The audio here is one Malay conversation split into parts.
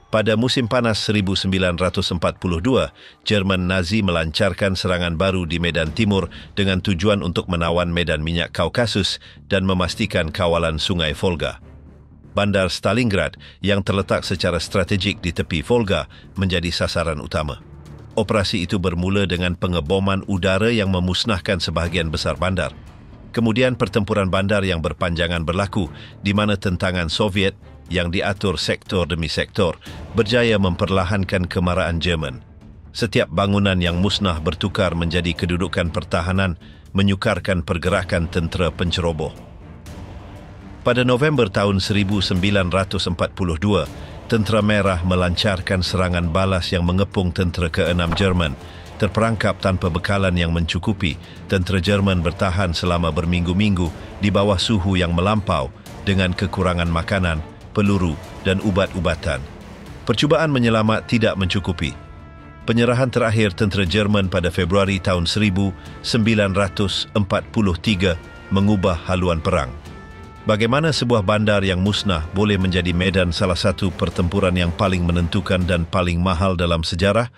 Pada musim panas 1942, Jerman Nazi melancarkan serangan baru di Medan Timur dengan tujuan untuk menawan medan minyak Kaukasus dan memastikan kawalan Sungai Volga. Bandar Stalingrad yang terletak secara strategik di tepi Volga menjadi sasaran utama. Operasi itu bermula dengan pengeboman udara yang memusnahkan sebahagian besar bandar. Kemudian pertempuran bandar yang berpanjangan berlaku di mana tentangan Soviet yang diatur sektor demi sektor berjaya memperlahankan kemarahan Jerman. Setiap bangunan yang musnah bertukar menjadi kedudukan pertahanan, menyukarkan pergerakan tentera penceroboh. Pada November tahun 1942, Tentera Merah melancarkan serangan balas yang mengepung tentera ke-6 Jerman. Terperangkap tanpa bekalan yang mencukupi, tentera Jerman bertahan selama berminggu-minggu di bawah suhu yang melampau dengan kekurangan makanan, peluru dan ubat-ubatan. Percubaan menyelamat tidak mencukupi. Penyerahan terakhir tentera Jerman pada Februari tahun 1943 mengubah haluan perang. Bagaimana sebuah bandar yang musnah boleh menjadi medan salah satu pertempuran yang paling menentukan dan paling mahal dalam sejarah?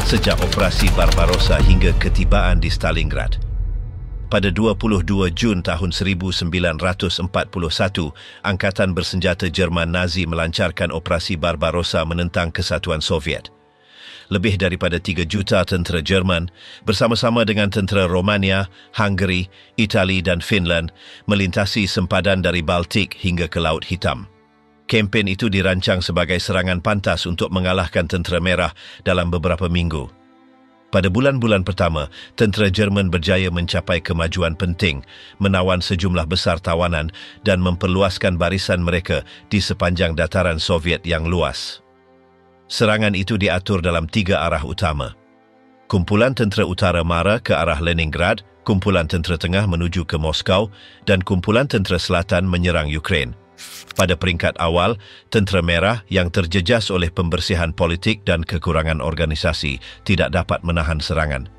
Sejak operasi Barbarossa hingga ketibaan di Stalingrad. Pada 22 Jun tahun 1941, Angkatan Bersenjata Jerman Nazi melancarkan operasi Barbarossa menentang Kesatuan Soviet. Lebih daripada 3 juta tentera Jerman bersama-sama dengan tentera Romania, Hungary, Itali dan Finland melintasi sempadan dari Baltik hingga ke Laut Hitam. Kempen itu dirancang sebagai serangan pantas untuk mengalahkan Tentera Merah dalam beberapa minggu. Pada bulan-bulan pertama, tentera Jerman berjaya mencapai kemajuan penting, menawan sejumlah besar tawanan dan memperluaskan barisan mereka di sepanjang dataran Soviet yang luas. Serangan itu diatur dalam 3 arah utama. Kumpulan Tentera Utara Mara ke arah Leningrad, Kumpulan Tentera Tengah menuju ke Moskow dan Kumpulan Tentera Selatan menyerang Ukraine. Pada peringkat awal, Tentera Merah yang terjejas oleh pembersihan politik dan kekurangan organisasi tidak dapat menahan serangan.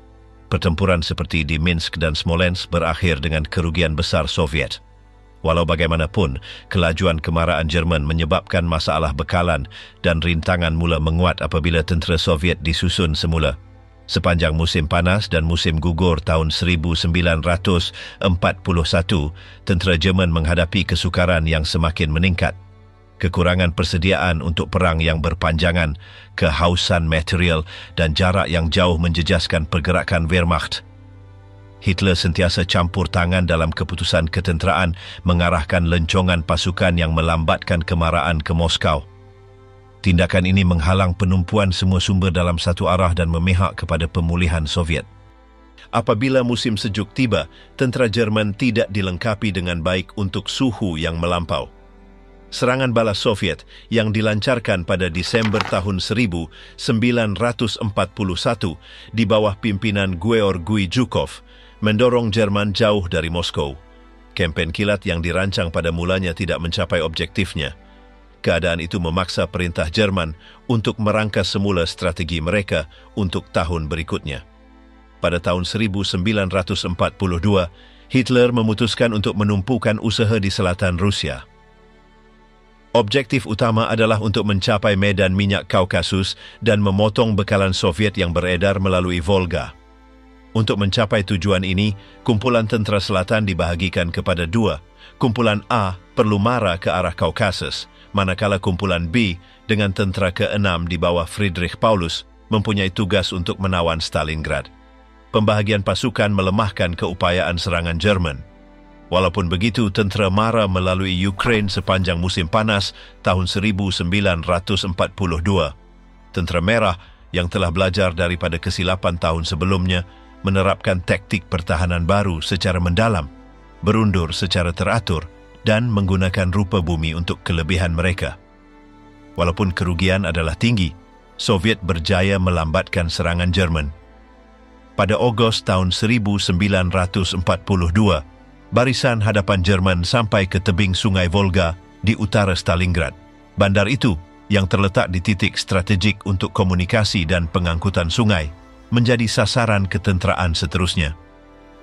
Pertempuran seperti di Minsk dan Smolensk berakhir dengan kerugian besar Soviet. Walau bagaimanapun, kelajuan kemarahan Jerman menyebabkan masalah bekalan dan rintangan mula menguat apabila tentera Soviet disusun semula. Sepanjang musim panas dan musim gugur tahun 1941, tentera Jerman menghadapi kesukaran yang semakin meningkat. Kekurangan persediaan untuk perang yang berpanjangan, kehausan material dan jarak yang jauh menjejaskan pergerakan Wehrmacht. Hitler sentiasa campur tangan dalam keputusan ketenteraan mengarahkan lencongan pasukan yang melambatkan kemarahan ke Moskow. Tindakan ini menghalang penumpuan semua sumber dalam satu arah dan memihak kepada pemulihan Soviet. Apabila musim sejuk tiba, tentera Jerman tidak dilengkapi dengan baik untuk suhu yang melampau. Serangan balas Soviet yang dilancarkan pada Desember tahun 1941 di bawah pimpinan Georgy Zhukov mendorong Jerman jauh dari Moskow. Kempen kilat yang dirancang pada mulanya tidak mencapai objektifnya. Keadaan itu memaksa perintah Jerman untuk merangkas semula strategi mereka untuk tahun berikutnya. Pada tahun 1942, Hitler memutuskan untuk menumpukan usaha di selatan Rusia. Objektif utama adalah untuk mencapai medan minyak Kaukasus dan memotong bekalan Soviet yang beredar melalui Volga. Untuk mencapai tujuan ini, kumpulan tentera selatan dibahagikan kepada 2. Kumpulan A perlu Mara ke arah Kaukasus, manakala kumpulan B dengan tentera ke-6 di bawah Friedrich Paulus mempunyai tugas untuk menawan Stalingrad. Pembahagian pasukan melemahkan keupayaan serangan Jerman. Walaupun begitu, tentera Mara melalui Ukraine sepanjang musim panas tahun 1942. Tentera Merah yang telah belajar daripada kesilapan tahun sebelumnya menerapkan taktik pertahanan baru secara mendalam, berundur secara teratur dan menggunakan rupa bumi untuk kelebihan mereka. Walaupun kerugian adalah tinggi, Soviet berjaya melambatkan serangan Jerman. Pada Ogos tahun 1942, barisan hadapan Jerman sampai ke tebing Sungai Volga di utara Stalingrad. Bandar itu, yang terletak di titik strategik untuk komunikasi dan pengangkutan sungai, menjadi sasaran ketenteraan seterusnya.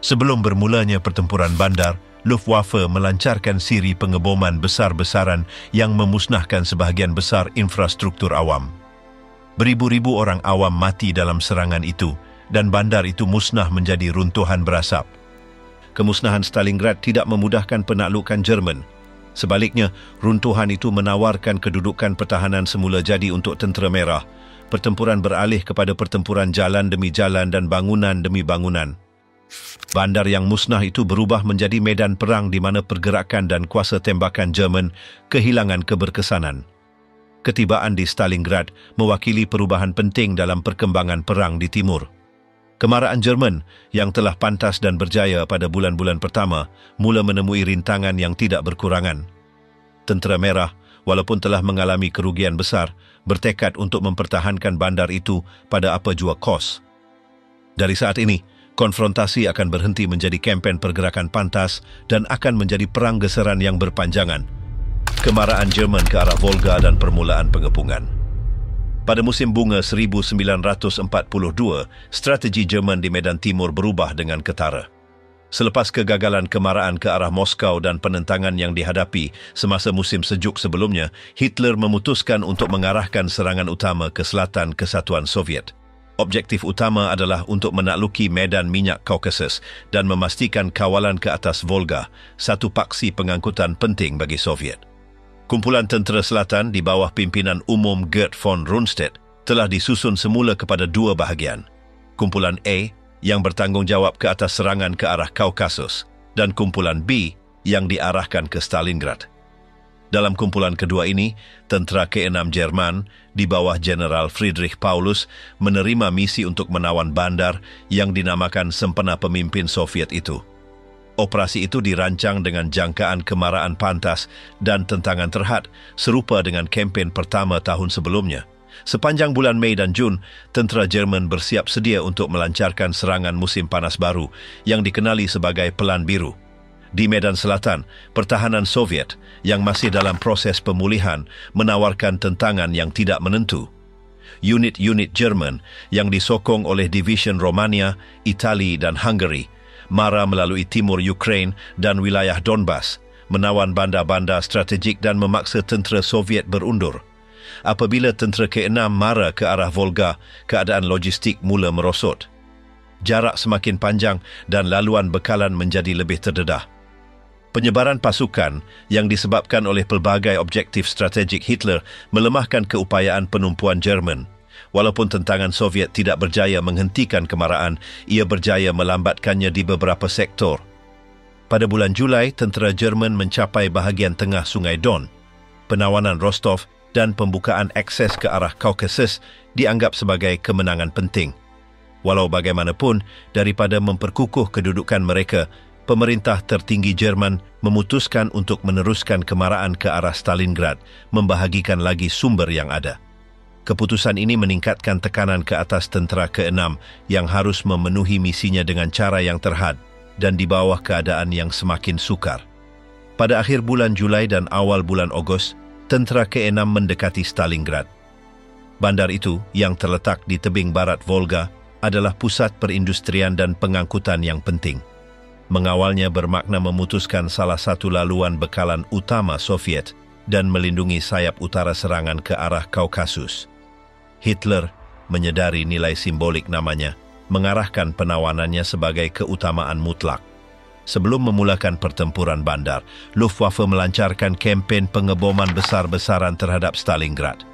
Sebelum bermulanya pertempuran bandar, Luftwaffe melancarkan siri pengeboman besar-besaran yang memusnahkan sebahagian besar infrastruktur awam. Beribu-ribu orang awam mati dalam serangan itu dan bandar itu musnah menjadi runtuhan berasap. Kemusnahan Stalingrad tidak memudahkan penaklukan Jerman. Sebaliknya, runtuhan itu menawarkan kedudukan pertahanan semula jadi untuk Tentera Merah. Pertempuran beralih kepada pertempuran jalan demi jalan dan bangunan demi bangunan. Bandar yang musnah itu berubah menjadi medan perang di mana pergerakan dan kuasa tembakan Jerman kehilangan keberkesanan. Ketibaan di Stalingrad mewakili perubahan penting dalam perkembangan perang di timur. Kemarahan Jerman yang telah pantas dan berjaya pada bulan-bulan pertama mula menemui rintangan yang tidak berkurangan. Tentera Merah, walaupun telah mengalami kerugian besar, bertekad untuk mempertahankan bandar itu pada apa jua kos. Dari saat ini, konfrontasi akan berhenti menjadi kempen pergerakan pantas dan akan menjadi perang geseran yang berpanjangan. Kemarahan Jerman ke arah Volga dan permulaan pengepungan. Pada musim bunga 1942, strategi Jerman di Medan Timur berubah dengan ketara. Selepas kegagalan kemarahan ke arah Moskow dan penentangan yang dihadapi semasa musim sejuk sebelumnya, Hitler memutuskan untuk mengarahkan serangan utama ke selatan Kesatuan Soviet. Objektif utama adalah untuk menakluki medan minyak Kaukasus dan memastikan kawalan ke atas Volga, satu paksi pengangkutan penting bagi Soviet. Kumpulan Tentera Selatan di bawah pimpinan umum Gerd von Rundstedt telah disusun semula kepada dua bahagian. Kumpulan A yang bertanggungjawab ke atas serangan ke arah Kaukasus dan kumpulan B yang diarahkan ke Stalingrad. Dalam kumpulan kedua ini, tentera ke-6 Jerman di bawah Jenderal Friedrich Paulus menerima misi untuk menawan bandar yang dinamakan sempena pemimpin Soviet itu. Operasi itu dirancang dengan jangkaan kemarahan pantas dan tentangan terhad, serupa dengan kempen pertama tahun sebelumnya. Sepanjang bulan Mei dan Jun, tentera Jerman bersiap sedia untuk melancarkan serangan musim panas baru yang dikenali sebagai Pelan Biru. Di Medan Selatan, pertahanan Soviet yang masih dalam proses pemulihan menawarkan tentangan yang tidak menentu. Unit-unit Jerman yang disokong oleh Division Romania, Itali dan Hungary mara melalui timur Ukraine dan wilayah Donbas, menawan bandar-bandar strategik dan memaksa tentera Soviet berundur. Apabila tentera ke-6 mara ke arah Volga, keadaan logistik mula merosot. Jarak semakin panjang dan laluan bekalan menjadi lebih terdedah. Penyebaran pasukan yang disebabkan oleh pelbagai objektif strategik Hitler melemahkan keupayaan penumpuan Jerman. Walaupun tentangan Soviet tidak berjaya menghentikan kemarahan, ia berjaya melambatkannya di beberapa sektor. Pada bulan Julai, tentera Jerman mencapai bahagian tengah Sungai Don. Penawanan Rostov dan pembukaan akses ke arah Kaukasus dianggap sebagai kemenangan penting. Walau bagaimanapun, daripada memperkukuh kedudukan mereka, pemerintah tertinggi Jerman memutuskan untuk meneruskan kemarahan ke arah Stalingrad, membahagikan lagi sumber yang ada. Keputusan ini meningkatkan tekanan ke atas tentera ke-6 yang harus memenuhi misinya dengan cara yang terhad dan di bawah keadaan yang semakin sukar. Pada akhir bulan Julai dan awal bulan Ogos, tentera ke-6 mendekati Stalingrad. Bandar itu, yang terletak di tebing barat Volga, adalah pusat perindustrian dan pengangkutan yang penting. Mengawalnya bermakna memutuskan salah satu laluan bekalan utama Soviet dan melindungi sayap utara serangan ke arah Kaukasus. Hitler, menyedari nilai simbolik namanya, mengarahkan penawanannya sebagai keutamaan mutlak. Sebelum memulakan pertempuran bandar, Luftwaffe melancarkan kempen pengeboman besar-besaran terhadap Stalingrad.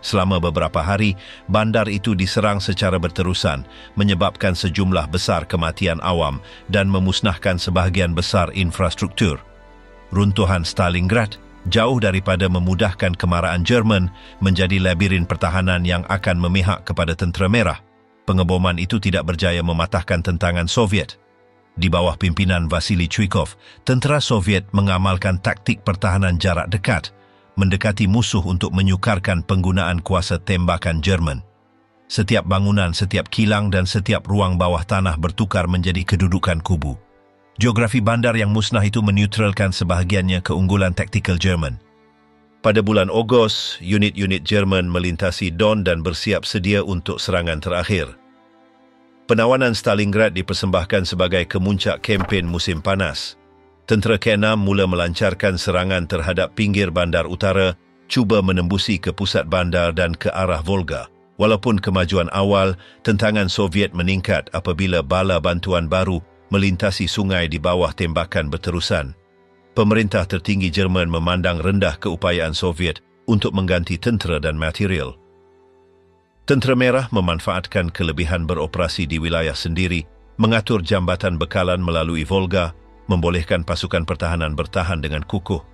Selama beberapa hari, bandar itu diserang secara berterusan, menyebabkan sejumlah besar kematian awam dan memusnahkan sebahagian besar infrastruktur. Runtuhan Stalingrad jauh daripada memudahkan kemarahan Jerman menjadi labirin pertahanan yang akan memihak kepada Tentera Merah. Pengeboman itu tidak berjaya mematahkan tentangan Soviet. Di bawah pimpinan Vasily Chuikov, tentera Soviet mengamalkan taktik pertahanan jarak dekat, mendekati musuh untuk menyukarkan penggunaan kuasa tembakan Jerman. Setiap bangunan, setiap kilang dan setiap ruang bawah tanah bertukar menjadi kedudukan kubu. Geografi bandar yang musnah itu menetralkan sebahagiannya keunggulan taktikal Jerman. Pada bulan Ogos, unit-unit Jerman melintasi Don dan bersiap sedia untuk serangan terakhir. Penawanan Stalingrad dipersembahkan sebagai kemuncak kempen musim panas. Tentera K6 mula melancarkan serangan terhadap pinggir bandar utara, cuba menembusi ke pusat bandar dan ke arah Volga. Walaupun kemajuan awal, tentangan Soviet meningkat apabila bala bantuan baru melintasi sungai di bawah tembakan berterusan. Pemerintah tertinggi Jerman memandang rendah keupayaan Soviet untuk mengganti tentera dan material. Tentera Merah memanfaatkan kelebihan beroperasi di wilayah sendiri, mengatur jambatan bekalan melalui Volga, membolehkan pasukan pertahanan bertahan dengan kukuh.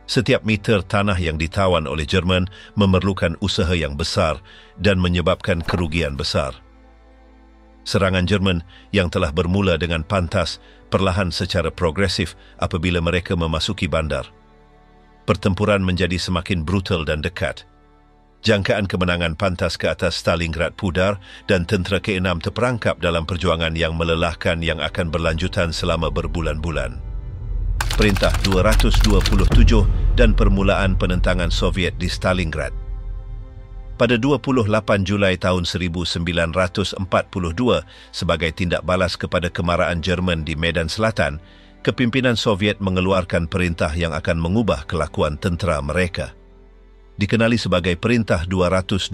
Setiap meter tanah yang ditawan oleh Jerman memerlukan usaha yang besar dan menyebabkan kerugian besar. Serangan Jerman yang telah bermula dengan pantas perlahan secara progresif apabila mereka memasuki bandar. Pertempuran menjadi semakin brutal dan dekat. Jangkaan kemenangan pantas ke atas Stalingrad pudar dan tentera K6 terperangkap dalam perjuangan yang melelahkan yang akan berlanjutan selama berbulan-bulan. Perintah 227 dan permulaan penentangan Soviet di Stalingrad. Pada 28 Julai tahun 1942, sebagai tindak balas kepada kemarahan Jerman di Medan Selatan, kepimpinan Soviet mengeluarkan perintah yang akan mengubah kelakuan tentera mereka. Dikenali sebagai Perintah 227,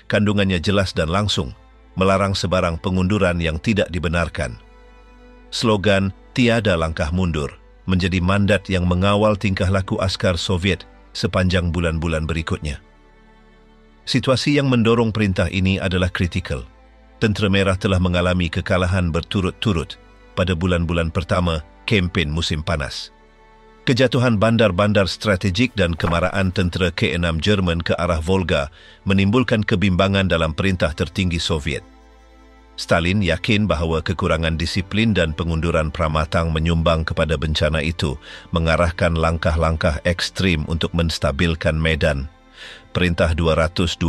kandungannya jelas dan langsung, melarang sebarang pengunduran yang tidak dibenarkan. Slogan "Tiada langkah mundur" menjadi mandat yang mengawal tingkah laku askar Soviet sepanjang bulan-bulan berikutnya. Situasi yang mendorong perintah ini adalah kritikal. Tentera Merah telah mengalami kekalahan berturut-turut pada bulan-bulan pertama kempen musim panas. Kejatuhan bandar-bandar strategik dan kemarahan tentera K6 Jerman ke arah Volga menimbulkan kebimbangan dalam perintah tertinggi Soviet. Stalin yakin bahawa kekurangan disiplin dan pengunduran pramatang menyumbang kepada bencana itu, mengarahkan langkah-langkah ekstrim untuk menstabilkan medan. Perintah 227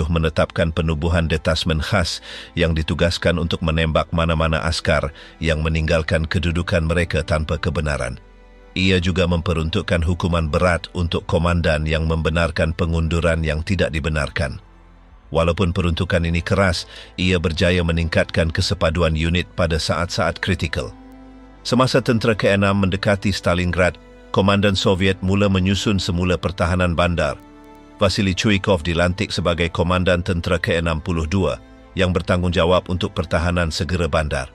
menetapkan penubuhan detasmen khas yang ditugaskan untuk menembak mana-mana askar yang meninggalkan kedudukan mereka tanpa kebenaran. Ia juga memperuntukkan hukuman berat untuk komandan yang membenarkan pengunduran yang tidak dibenarkan. Walaupun peruntukan ini keras, ia berjaya meningkatkan kesepaduan unit pada saat-saat kritikal. Semasa tentera K6 mendekati Stalingrad, komandan Soviet mula menyusun semula pertahanan bandar. Vasily Chuikov dilantik sebagai komandan tentera K62 yang bertanggungjawab untuk pertahanan segera bandar.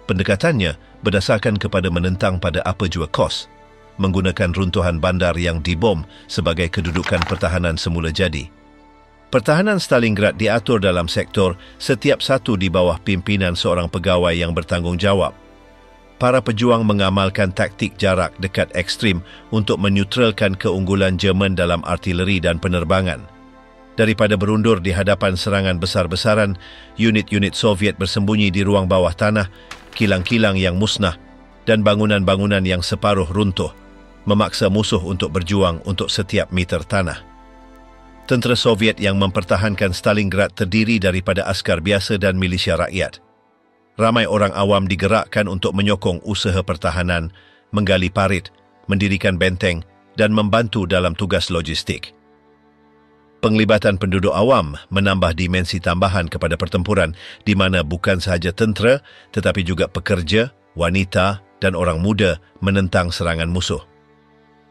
Pendekatannya berdasarkan kepada menentang pada apa jua kos, menggunakan runtuhan bandar yang dibom sebagai kedudukan pertahanan semula jadi. Pertahanan Stalingrad diatur dalam sektor, setiap satu di bawah pimpinan seorang pegawai yang bertanggungjawab. Para pejuang mengamalkan taktik jarak dekat ekstrim untuk menyutralkan keunggulan Jerman dalam artileri dan penerbangan. Daripada berundur di hadapan serangan besar-besaran, unit-unit Soviet bersembunyi di ruang bawah tanah, kilang-kilang yang musnah dan bangunan-bangunan yang separuh runtuh, memaksa musuh untuk berjuang untuk setiap meter tanah. Tentera Soviet yang mempertahankan Stalingrad terdiri daripada askar biasa dan milisya rakyat. Ramai orang awam digerakkan untuk menyokong usaha pertahanan, menggali parit, mendirikan benteng dan membantu dalam tugas logistik. Penglibatan penduduk awam menambah dimensi tambahan kepada pertempuran di mana bukan sahaja tentera tetapi juga pekerja, wanita dan orang muda menentang serangan musuh.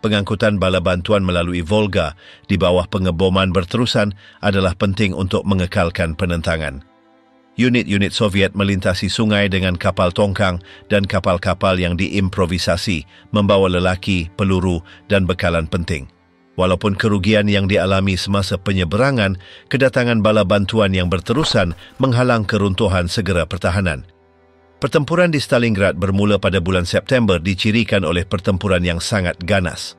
Pengangkutan bala bantuan melalui Volga di bawah pengeboman berterusan adalah penting untuk mengekalkan penentangan. Unit-unit Soviet melintasi sungai dengan kapal tongkang dan kapal-kapal yang diimprovisasi membawa lelaki, peluru dan bekalan penting. Walaupun kerugian yang dialami semasa penyeberangan, kedatangan bala bantuan yang berterusan menghalang keruntuhan segera pertahanan. Pertempuran di Stalingrad bermula pada bulan September dicirikan oleh pertempuran yang sangat ganas.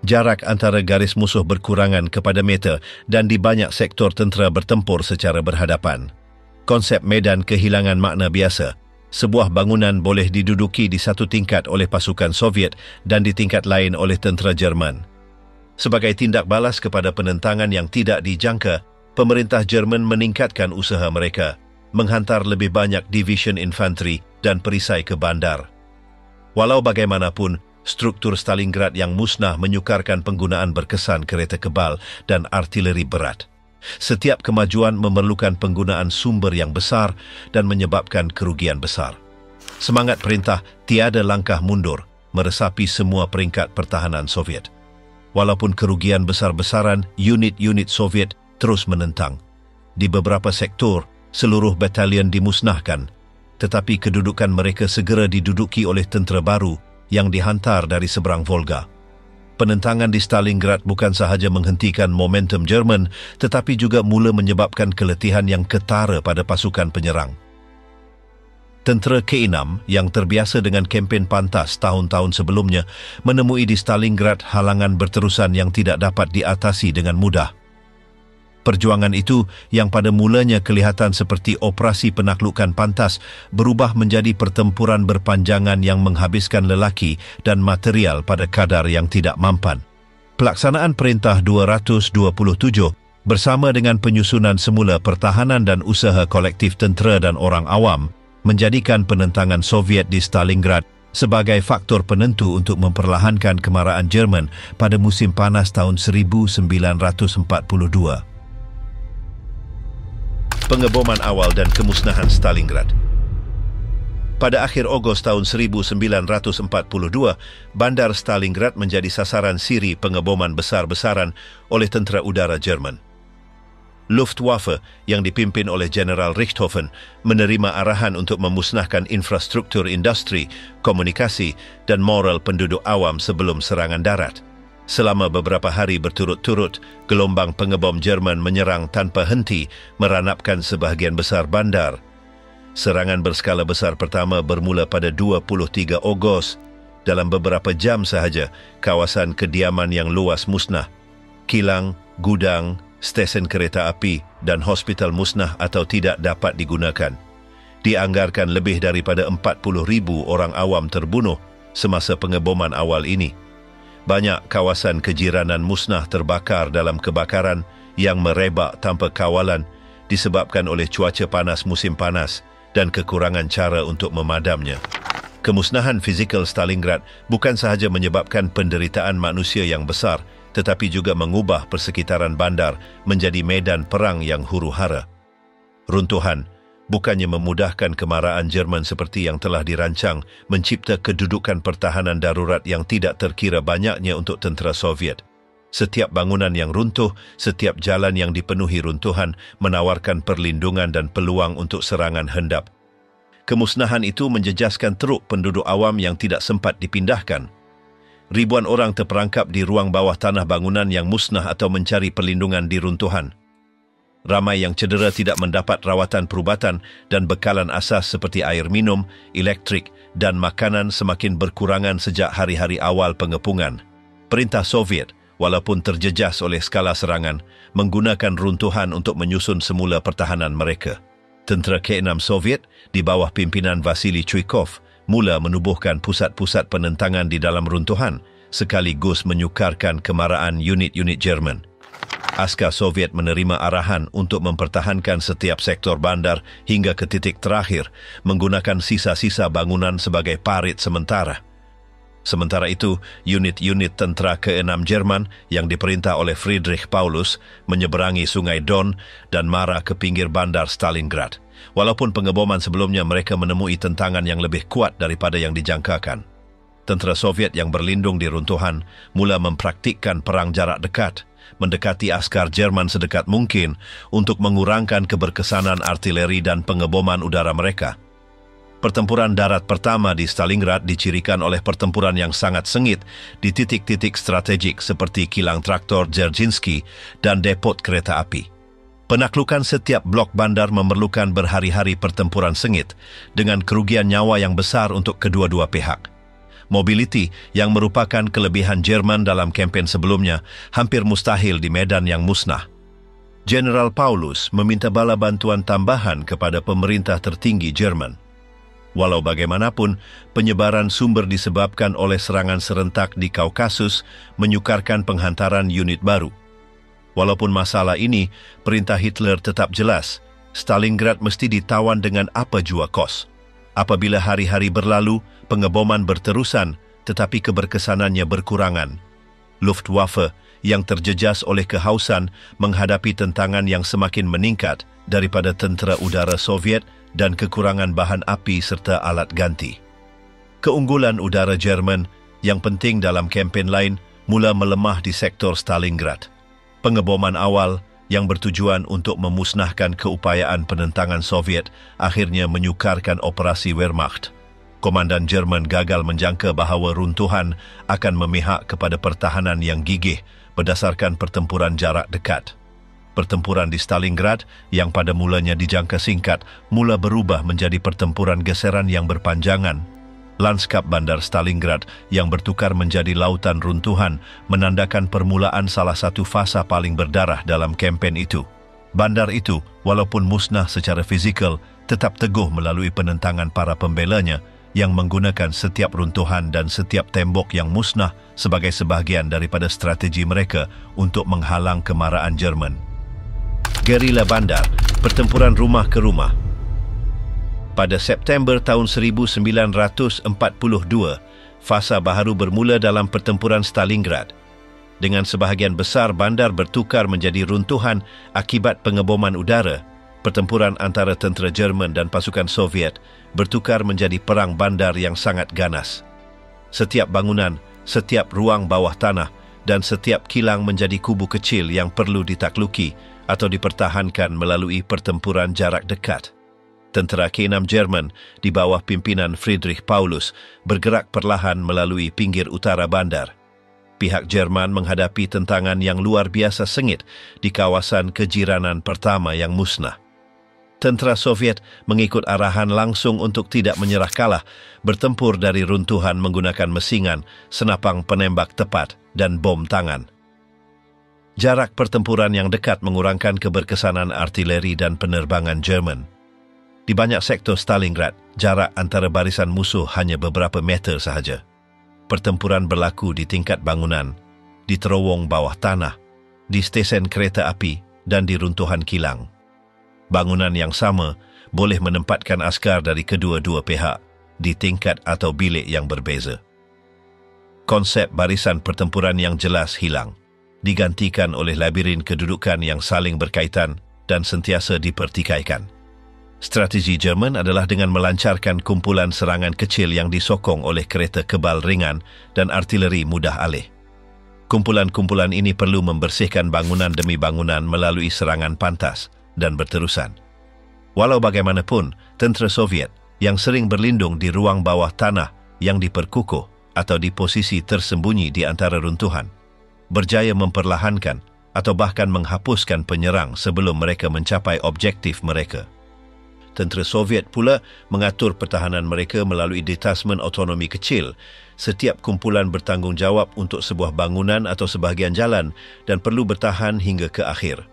Jarak antara garis musuh berkurangan kepada meter dan di banyak sektor tentera bertempur secara berhadapan. Konsep medan kehilangan makna biasa. Sebuah bangunan boleh diduduki di satu tingkat oleh pasukan Soviet dan di tingkat lain oleh tentera Jerman. Sebagai tindak balas kepada penentangan yang tidak dijangka, pemerintah Jerman meningkatkan usaha mereka, menghantar lebih banyak division infanteri dan perisai ke bandar. Walau bagaimanapun, struktur Stalingrad yang musnah menyukarkan penggunaan berkesan kereta kebal dan artileri berat. Setiap kemajuan memerlukan penggunaan sumber yang besar dan menyebabkan kerugian besar. Semangat perintah tiada langkah mundur meresapi semua peringkat pertahanan Soviet. Walaupun kerugian besar-besaran, unit-unit Soviet terus menentang. Di beberapa sektor, seluruh batalion dimusnahkan, tetapi kedudukan mereka segera diduduki oleh tentera baru yang dihantar dari seberang Volga. Penentangan di Stalingrad bukan sahaja menghentikan momentum Jerman, tetapi juga mula menyebabkan keletihan yang ketara pada pasukan penyerang. Tentera K6 yang terbiasa dengan kempen pantas tahun-tahun sebelumnya menemui di Stalingrad halangan berterusan yang tidak dapat diatasi dengan mudah. Perjuangan itu yang pada mulanya kelihatan seperti operasi penaklukan pantas berubah menjadi pertempuran berpanjangan yang menghabiskan lelaki dan material pada kadar yang tidak mampan. Pelaksanaan Perintah 227 bersama dengan penyusunan semula pertahanan dan usaha kolektif tentera dan orang awam menjadikan penentangan Soviet di Stalingrad sebagai faktor penentu untuk memperlahankan kemarahan Jerman pada musim panas tahun 1942. Pengeboman awal dan kemusnahan Stalingrad. Pada akhir Ogos tahun 1942, bandar Stalingrad menjadi sasaran siri pengeboman besar-besaran oleh tentera udara Jerman. Luftwaffe yang dipimpin oleh General Richthofen menerima arahan untuk memusnahkan infrastruktur industri, komunikasi dan moral penduduk awam sebelum serangan darat. Selama beberapa hari berturut-turut, gelombang pengebom Jerman menyerang tanpa henti, meranapkan sebahagian besar bandar. Serangan berskala besar pertama bermula pada 23 Ogos. Dalam beberapa jam sahaja, kawasan kediaman yang luas musnah. Kilang, gudang, stesen kereta api dan hospital musnah atau tidak dapat digunakan. Dianggarkan lebih daripada 40,000 orang awam terbunuh semasa pengeboman awal ini. Banyak kawasan kejiranan musnah terbakar dalam kebakaran yang merebak tanpa kawalan disebabkan oleh cuaca panas musim panas dan kekurangan cara untuk memadamnya. Kemusnahan fizikal Stalingrad bukan sahaja menyebabkan penderitaan manusia yang besar, tetapi juga mengubah persekitaran bandar menjadi medan perang yang huru-hara. Runtuhan bukannya memudahkan kemarahan Jerman seperti yang telah dirancang, mencipta kedudukan pertahanan darurat yang tidak terkira banyaknya untuk tentera Soviet. Setiap bangunan yang runtuh, setiap jalan yang dipenuhi runtuhan menawarkan perlindungan dan peluang untuk serangan hendap. Kemusnahan itu menjejaskan teruk penduduk awam yang tidak sempat dipindahkan. Ribuan orang terperangkap di ruang bawah tanah bangunan yang musnah atau mencari perlindungan di runtuhan. Ramai yang cedera tidak mendapat rawatan perubatan dan bekalan asas seperti air minum, elektrik dan makanan semakin berkurangan sejak hari-hari awal pengepungan. Perintah Soviet, walaupun terjejas oleh skala serangan, menggunakan runtuhan untuk menyusun semula pertahanan mereka. Tentera K6 Soviet di bawah pimpinan Vasily Chuikov mula menubuhkan pusat-pusat penentangan di dalam runtuhan sekaligus menyukarkan kemarahan unit-unit Jerman. Askar Soviet menerima arahan untuk mempertahankan setiap sektor bandar hingga ke titik terakhir menggunakan sisa-sisa bangunan sebagai parit sementara. Sementara itu, unit-unit tentera ke-6 Jerman yang diperintah oleh Friedrich Paulus menyeberangi Sungai Don dan marah ke pinggir bandar Stalingrad. Walaupun pengeboman sebelumnya mereka menemui tentangan yang lebih kuat daripada yang dijangkakan. Tentera Soviet yang berlindung di runtuhan mula mempraktikkan perang jarak dekat, mendekati askar Jerman sedekat mungkin untuk mengurangkan keberkesanan artileri dan pengeboman udara mereka. Pertempuran darat pertama di Stalingrad dicirikan oleh pertempuran yang sangat sengit di titik-titik strategik seperti kilang traktor Dzerzhinsky dan depot kereta api. Penaklukan setiap blok bandar memerlukan berhari-hari pertempuran sengit dengan kerugian nyawa yang besar untuk kedua-dua pihak. Mobiliti yang merupakan kelebihan Jerman dalam kempen sebelumnya hampir mustahil di medan yang musnah. General Paulus meminta bala bantuan tambahan kepada pemerintah tertinggi Jerman. Walau bagaimanapun, penyebaran sumber disebabkan oleh serangan serentak di Kaukasus menyukarkan penghantaran unit baru. Walaupun masalah ini, perintah Hitler tetap jelas, Stalingrad mesti ditawan dengan apa jua kos. Apabila hari-hari berlalu, pengeboman berterusan tetapi keberkesanannya berkurangan. Luftwaffe yang terjejas oleh kehausan menghadapi tentangan yang semakin meningkat daripada tentera udara Soviet dan kekurangan bahan api serta alat ganti. Keunggulan udara Jerman yang penting dalam kempen lain mula melemah di sektor Stalingrad. Pengeboman awal yang bertujuan untuk memusnahkan keupayaan penentangan Soviet akhirnya menyukarkan operasi Wehrmacht. Komandan Jerman gagal menjangka bahawa runtuhan akan memihak kepada pertahanan yang gigih berdasarkan pertempuran jarak dekat. Pertempuran di Stalingrad yang pada mulanya dijangka singkat mula berubah menjadi pertempuran geseran yang berpanjangan. Lanskap bandar Stalingrad yang bertukar menjadi lautan runtuhan menandakan permulaan salah satu fasa paling berdarah dalam kempen itu. Bandar itu, walaupun musnah secara fizikal, tetap teguh melalui penentangan para pembelanya yang menggunakan setiap runtuhan dan setiap tembok yang musnah sebagai sebahagian daripada strategi mereka untuk menghalang kemarahan Jerman. Gerila bandar, pertempuran rumah ke rumah. Pada September tahun 1942, fasa baharu bermula dalam pertempuran Stalingrad. Dengan sebahagian besar bandar bertukar menjadi runtuhan akibat pengeboman udara, pertempuran antara tentera Jerman dan pasukan Soviet bertukar menjadi perang bandar yang sangat ganas. Setiap bangunan, setiap ruang bawah tanah dan setiap kilang menjadi kubu kecil yang perlu ditakluki atau dipertahankan melalui pertempuran jarak dekat. Tentera K6 Jerman di bawah pimpinan Friedrich Paulus bergerak perlahan melalui pinggir utara bandar. Pihak Jerman menghadapi tentangan yang luar biasa sengit di kawasan kejiranan pertama yang musnah. Tentera Soviet mengikut arahan langsung untuk tidak menyerah kalah, bertempur dari runtuhan menggunakan mesingan, senapang penembak tepat dan bom tangan. Jarak pertempuran yang dekat mengurangkan keberkesanan artileri dan penerbangan Jerman. Di banyak sektor Stalingrad, jarak antara barisan musuh hanya beberapa meter sahaja. Pertempuran berlaku di tingkat bangunan, di terowong bawah tanah, di stesen kereta api dan di runtuhan kilang. Bangunan yang sama boleh menempatkan askar dari kedua-dua pihak di tingkat atau bilik yang berbeza. Konsep barisan pertempuran yang jelas hilang, digantikan oleh labirin kedudukan yang saling berkaitan dan sentiasa dipertikaikan. Strategi Jerman adalah dengan melancarkan kumpulan serangan kecil yang disokong oleh kereta kebal ringan dan artileri mudah alih. Kumpulan-kumpulan ini perlu membersihkan bangunan demi bangunan melalui serangan pantas dan berterusan. Walau bagaimanapun, tentera Soviet yang sering berlindung di ruang bawah tanah yang diperkukuh atau di posisi tersembunyi di antara runtuhan, berjaya memperlahankan atau bahkan menghapuskan penyerang sebelum mereka mencapai objektif mereka. Tentera Soviet pula mengatur pertahanan mereka melalui detasmen otonomi kecil. Setiap kumpulan bertanggungjawab untuk sebuah bangunan atau sebahagian jalan dan perlu bertahan hingga ke akhir.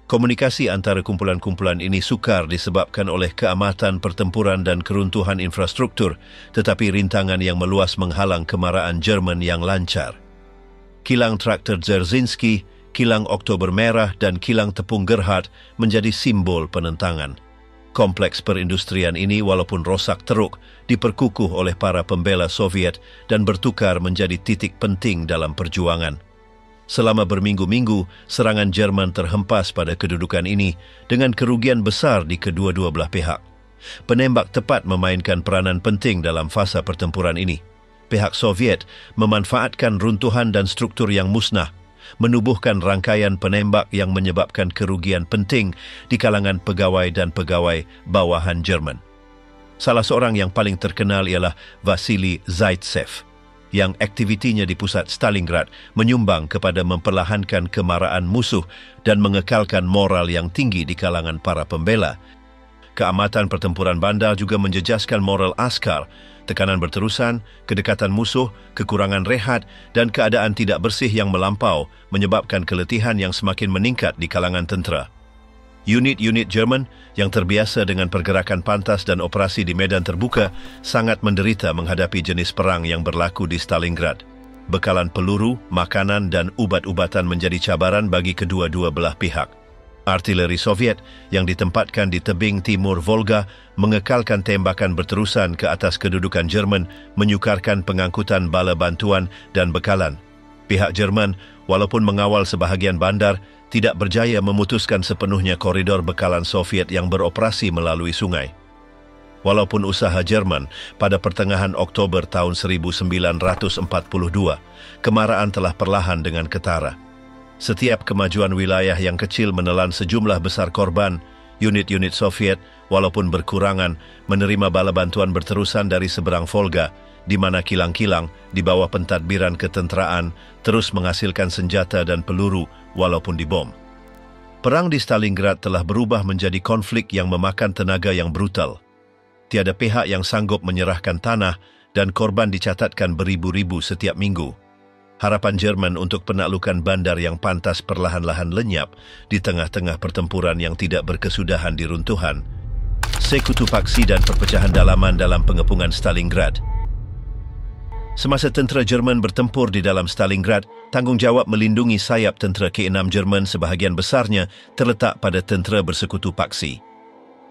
Komunikasi antara kumpulan-kumpulan ini sukar disebabkan oleh keamatan pertempuran dan keruntuhan infrastruktur, tetapi rintangan yang meluas menghalang kemarahan Jerman yang lancar. Kilang traktor Dzerzhinsky, kilang Oktober Merah dan kilang tepung Gerhard menjadi simbol penentangan. Kompleks perindustrian ini walaupun rosak teruk diperkukuh oleh para pembela Soviet dan bertukar menjadi titik penting dalam perjuangan. Selama berminggu-minggu, serangan Jerman terhempas pada kedudukan ini dengan kerugian besar di kedua-dua belah pihak. Penembak tepat memainkan peranan penting dalam fasa pertempuran ini. Pihak Soviet memanfaatkan runtuhan dan struktur yang musnah, menubuhkan rangkaian penembak yang menyebabkan kerugian penting di kalangan pegawai dan pegawai bawahan Jerman. Salah seorang yang paling terkenal ialah Vasily Zaitsev, yang aktivitinya di pusat Stalingrad menyumbang kepada memperlahankan kemarahan musuh dan mengekalkan moral yang tinggi di kalangan para pembela. Keamatan pertempuran bandar juga menjejaskan moral askar. Tekanan berterusan, kedekatan musuh, kekurangan rehat dan keadaan tidak bersih yang melampau menyebabkan keletihan yang semakin meningkat di kalangan tentera. Unit-unit Jerman yang terbiasa dengan pergerakan pantas dan operasi di medan terbuka sangat menderita menghadapi jenis perang yang berlaku di Stalingrad. Bekalan peluru, makanan dan ubat-ubatan menjadi cabaran bagi kedua-dua belah pihak. Artileri Soviet yang ditempatkan di tebing timur Volga mengekalkan tembakan berterusan ke atas kedudukan Jerman, menyukarkan pengangkutan bala bantuan dan bekalan. Pihak Jerman, walaupun mengawal sebahagian bandar, tidak berjaya memutuskan sepenuhnya koridor bekalan Soviet yang beroperasi melalui sungai. Walaupun usaha Jerman pada pertengahan Oktober tahun 1942, kemarahan telah perlahan dengan ketara. Setiap kemajuan wilayah yang kecil menelan sejumlah besar korban. Unit-unit Soviet, walaupun berkurangan, menerima bala bantuan berterusan dari seberang Volga, di mana kilang-kilang di bawah pentadbiran ketenteraan terus menghasilkan senjata dan peluru walaupun dibom. Perang di Stalingrad telah berubah menjadi konflik yang memakan tenaga yang brutal. Tiada pihak yang sanggup menyerahkan tanah dan korban dicatatkan beribu-ribu setiap minggu. Harapan Jerman untuk penaklukan bandar yang pantas perlahan-lahan lenyap di tengah-tengah pertempuran yang tidak berkesudahan di runtuhan. Sekutu paksi dan perpecahan dalaman dalam pengepungan Stalingrad. Semasa tentera Jerman bertempur di dalam Stalingrad, tanggungjawab melindungi sayap tentera Ke-6 Jerman sebahagian besarnya terletak pada tentera bersekutu paksi.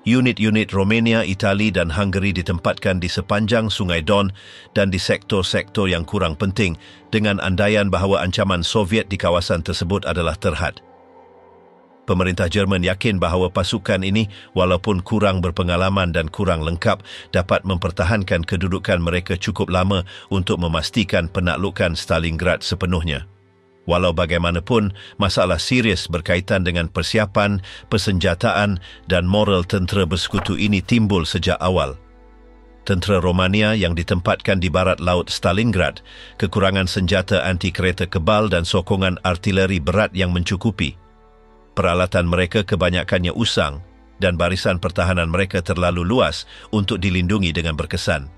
Unit-unit Romania, Itali dan Hungary ditempatkan di sepanjang Sungai Don dan di sektor-sektor yang kurang penting dengan andaian bahawa ancaman Soviet di kawasan tersebut adalah terhad. Pemerintah Jerman yakin bahawa pasukan ini, walaupun kurang berpengalaman dan kurang lengkap, dapat mempertahankan kedudukan mereka cukup lama untuk memastikan penaklukan Stalingrad sepenuhnya. Walau bagaimanapun, masalah serius berkaitan dengan persiapan, persenjataan dan moral tentera bersekutu ini timbul sejak awal. Tentera Romania yang ditempatkan di barat laut Stalingrad, kekurangan senjata anti-kereta kebal dan sokongan artileri berat yang mencukupi. Peralatan mereka kebanyakannya usang dan barisan pertahanan mereka terlalu luas untuk dilindungi dengan berkesan.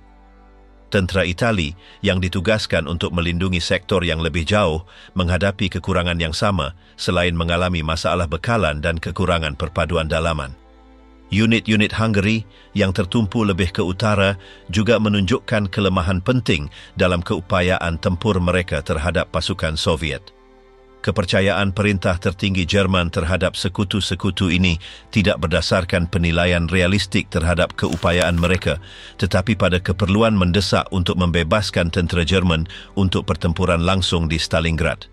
Tentera Itali yang ditugaskan untuk melindungi sektor yang lebih jauh menghadapi kekurangan yang sama selain mengalami masalah bekalan dan kekurangan perpaduan dalaman. Unit-unit Hungary yang tertumpu lebih ke utara juga menunjukkan kelemahan penting dalam keupayaan tempur mereka terhadap pasukan Soviet. Kepercayaan perintah tertinggi Jerman terhadap sekutu-sekutu ini tidak berdasarkan penilaian realistik terhadap keupayaan mereka, tetapi pada keperluan mendesak untuk membebaskan tentera Jerman untuk pertempuran langsung di Stalingrad.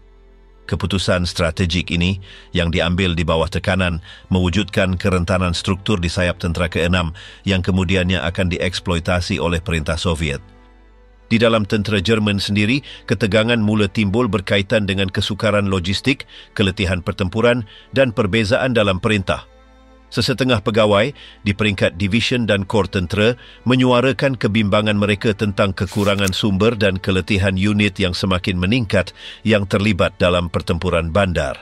Keputusan strategik ini yang diambil di bawah tekanan mewujudkan kerentanan struktur di sayap tentera ke-6 yang kemudiannya akan dieksploitasi oleh perintah Soviet. Di dalam tentera Jerman sendiri, ketegangan mula timbul berkaitan dengan kesukaran logistik, keletihan pertempuran dan perbezaan dalam perintah. Sesetengah pegawai di peringkat division dan kor tentera menyuarakan kebimbangan mereka tentang kekurangan sumber dan keletihan unit yang semakin meningkat yang terlibat dalam pertempuran bandar.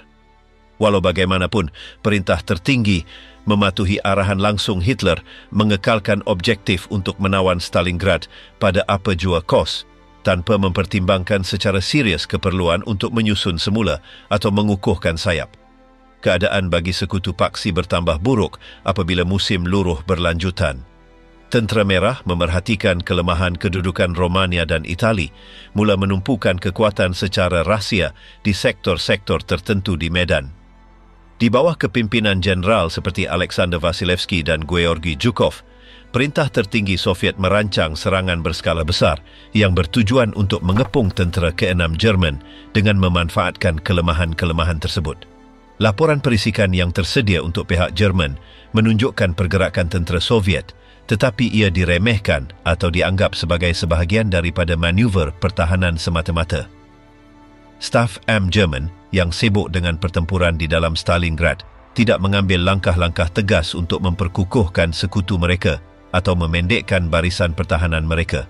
Walau bagaimanapun, perintah tertinggi mematuhi arahan langsung Hitler mengekalkan objektif untuk menawan Stalingrad pada apa jua kos tanpa mempertimbangkan secara serius keperluan untuk menyusun semula atau mengukuhkan sayap. Keadaan bagi sekutu paksi bertambah buruk apabila musim luruh berlanjutan. Tentera Merah memerhatikan kelemahan kedudukan Romania dan Itali, mula menumpukan kekuatan secara rahsia di sektor-sektor tertentu di medan. Di bawah kepimpinan jeneral seperti Alexander Vasilevsky dan Georgy Zhukov, perintah tertinggi Soviet merancang serangan berskala besar yang bertujuan untuk mengepung tentera ke-6 Jerman dengan memanfaatkan kelemahan-kelemahan tersebut. Laporan perisikan yang tersedia untuk pihak Jerman menunjukkan pergerakan tentera Soviet, tetapi ia diremehkan atau dianggap sebagai sebahagian daripada manuver pertahanan semata-mata. Staf M Jerman yang sibuk dengan pertempuran di dalam Stalingrad tidak mengambil langkah-langkah tegas untuk memperkukuhkan sekutu mereka atau memendekkan barisan pertahanan mereka.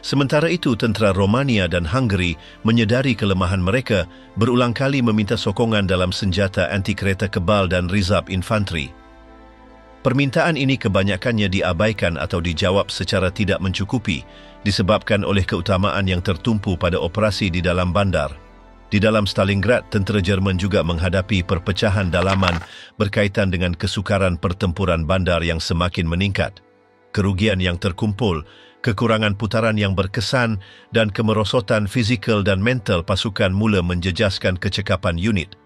Sementara itu, tentera Romania dan Hungary menyedari kelemahan mereka, berulang kali meminta sokongan dalam senjata anti-kereta kebal dan rizab infanteri. Permintaan ini kebanyakannya diabaikan atau dijawab secara tidak mencukupi, disebabkan oleh keutamaan yang tertumpu pada operasi di dalam bandar. Di dalam Stalingrad, tentera Jerman juga menghadapi perpecahan dalaman berkaitan dengan kesukaran pertempuran bandar yang semakin meningkat. Kerugian yang terkumpul, kekurangan putaran yang berkesan dan kemerosotan fizikal dan mental pasukan mula menjejaskan kecekapan unit.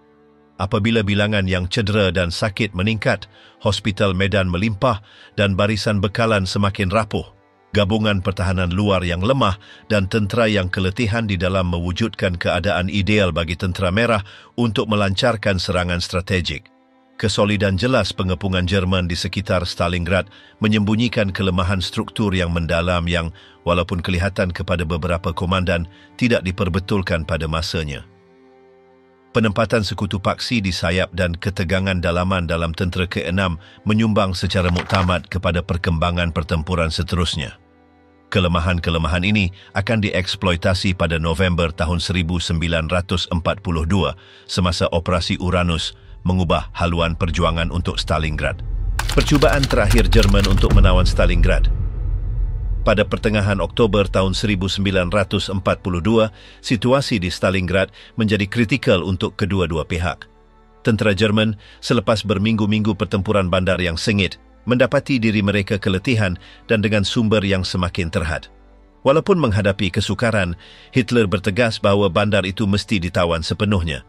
Apabila bilangan yang cedera dan sakit meningkat, hospital medan melimpah dan barisan bekalan semakin rapuh. gabungan pertahanan luar yang lemah dan tentera yang keletihan di dalam mewujudkan keadaan ideal bagi tentera merah untuk melancarkan serangan strategik. Kesolidan jelas pengepungan Jerman di sekitar Stalingrad menyembunyikan kelemahan struktur yang mendalam yang, walaupun kelihatan kepada beberapa komandan, tidak diperbetulkan pada masanya. Penempatan sekutu paksi di sayap dan ketegangan dalaman dalam tentera ke-6 menyumbang secara muktamad kepada perkembangan pertempuran seterusnya. Kelemahan-kelemahan ini akan dieksploitasi pada November tahun 1942 semasa Operasi Uranus mengubah haluan perjuangan untuk Stalingrad. Percubaan terakhir Jerman untuk menawan Stalingrad. Pada pertengahan Oktober tahun 1942, situasi di Stalingrad menjadi kritikal untuk kedua-dua pihak. Tentera Jerman, selepas berminggu-minggu pertempuran bandar yang sengit, mendapati diri mereka keletihan dan dengan sumber yang semakin terhad. Walaupun menghadapi kesukaran, Hitler bertegas bahawa bandar itu mesti ditawan sepenuhnya.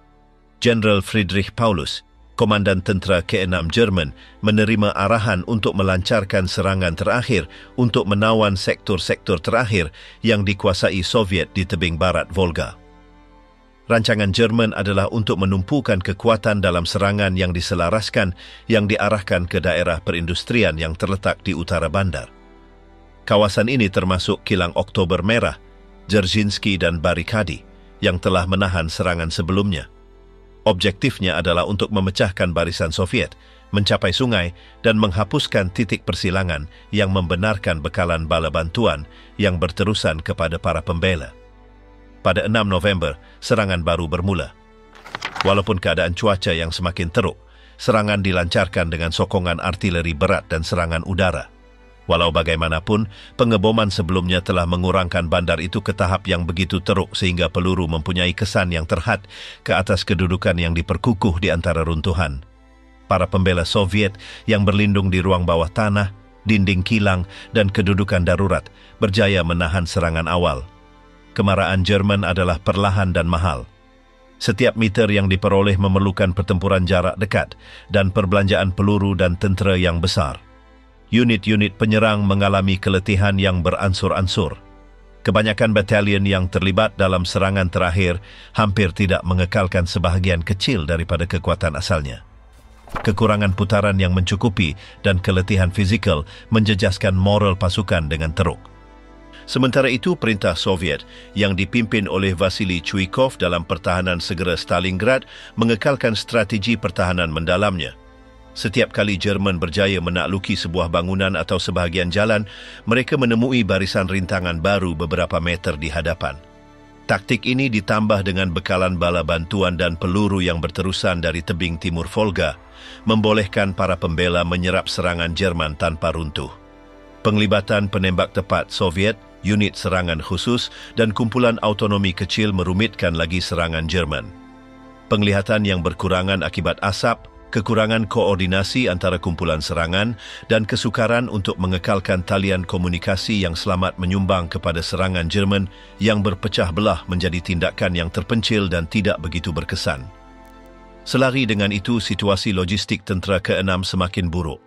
Jenderal Friedrich Paulus, Komandan Tentera ke-6 Jerman, menerima arahan untuk melancarkan serangan terakhir untuk menawan sektor-sektor terakhir yang dikuasai Soviet di tebing barat Volga. Rancangan Jerman adalah untuk menumpukan kekuatan dalam serangan yang diselaraskan yang diarahkan ke daerah perindustrian yang terletak di utara bandar. Kawasan ini termasuk kilang Oktober Merah, Dzerzhinsky dan Barikadi yang telah menahan serangan sebelumnya. Objektifnya adalah untuk memecahkan barisan Soviet, mencapai sungai dan menghapuskan titik persilangan yang membenarkan bekalan bala bantuan yang berterusan kepada para pembela. Pada 6 November, serangan baru bermula. Walaupun keadaan cuaca yang semakin teruk, serangan dilancarkan dengan sokongan artileri berat dan serangan udara. Walau bagaimanapun, pengeboman sebelumnya telah mengurangkan bandar itu ke tahap yang begitu teruk sehingga peluru mempunyai kesan yang terhad ke atas kedudukan yang diperkukuh di antara runtuhan. Para pembela Soviet yang berlindung di ruang bawah tanah, dinding kilang dan kedudukan darurat berjaya menahan serangan awal. Kemarahan Jerman adalah perlahan dan mahal. Setiap meter yang diperoleh memerlukan pertempuran jarak dekat dan perbelanjaan peluru dan tentera yang besar. Unit-unit penyerang mengalami keletihan yang beransur-ansur. Kebanyakan batalion yang terlibat dalam serangan terakhir hampir tidak mengekalkan sebahagian kecil daripada kekuatan asalnya. Kekurangan putaran yang mencukupi dan keletihan fizikal menjejaskan moral pasukan dengan teruk. Sementara itu, perintah Soviet yang dipimpin oleh Vasily Chuikov dalam pertahanan segera Stalingrad mengekalkan strategi pertahanan mendalamnya. Setiap kali Jerman berjaya menakluki sebuah bangunan atau sebahagian jalan, mereka menemui barisan rintangan baru beberapa meter di hadapan. Taktik ini ditambah dengan bekalan bala bantuan dan peluru yang berterusan dari tebing timur Volga, membolehkan para pembela menyerap serangan Jerman tanpa runtuh. Penglibatan penembak tepat Soviet, unit serangan khusus dan kumpulan autonomi kecil merumitkan lagi serangan Jerman. Penglihatan yang berkurangan akibat asap, kekurangan koordinasi antara kumpulan serangan dan kesukaran untuk mengekalkan talian komunikasi yang selamat menyumbang kepada serangan Jerman yang berpecah belah menjadi tindakan yang terpencil dan tidak begitu berkesan. Selari dengan itu, situasi logistik tentera ke-6 semakin buruk.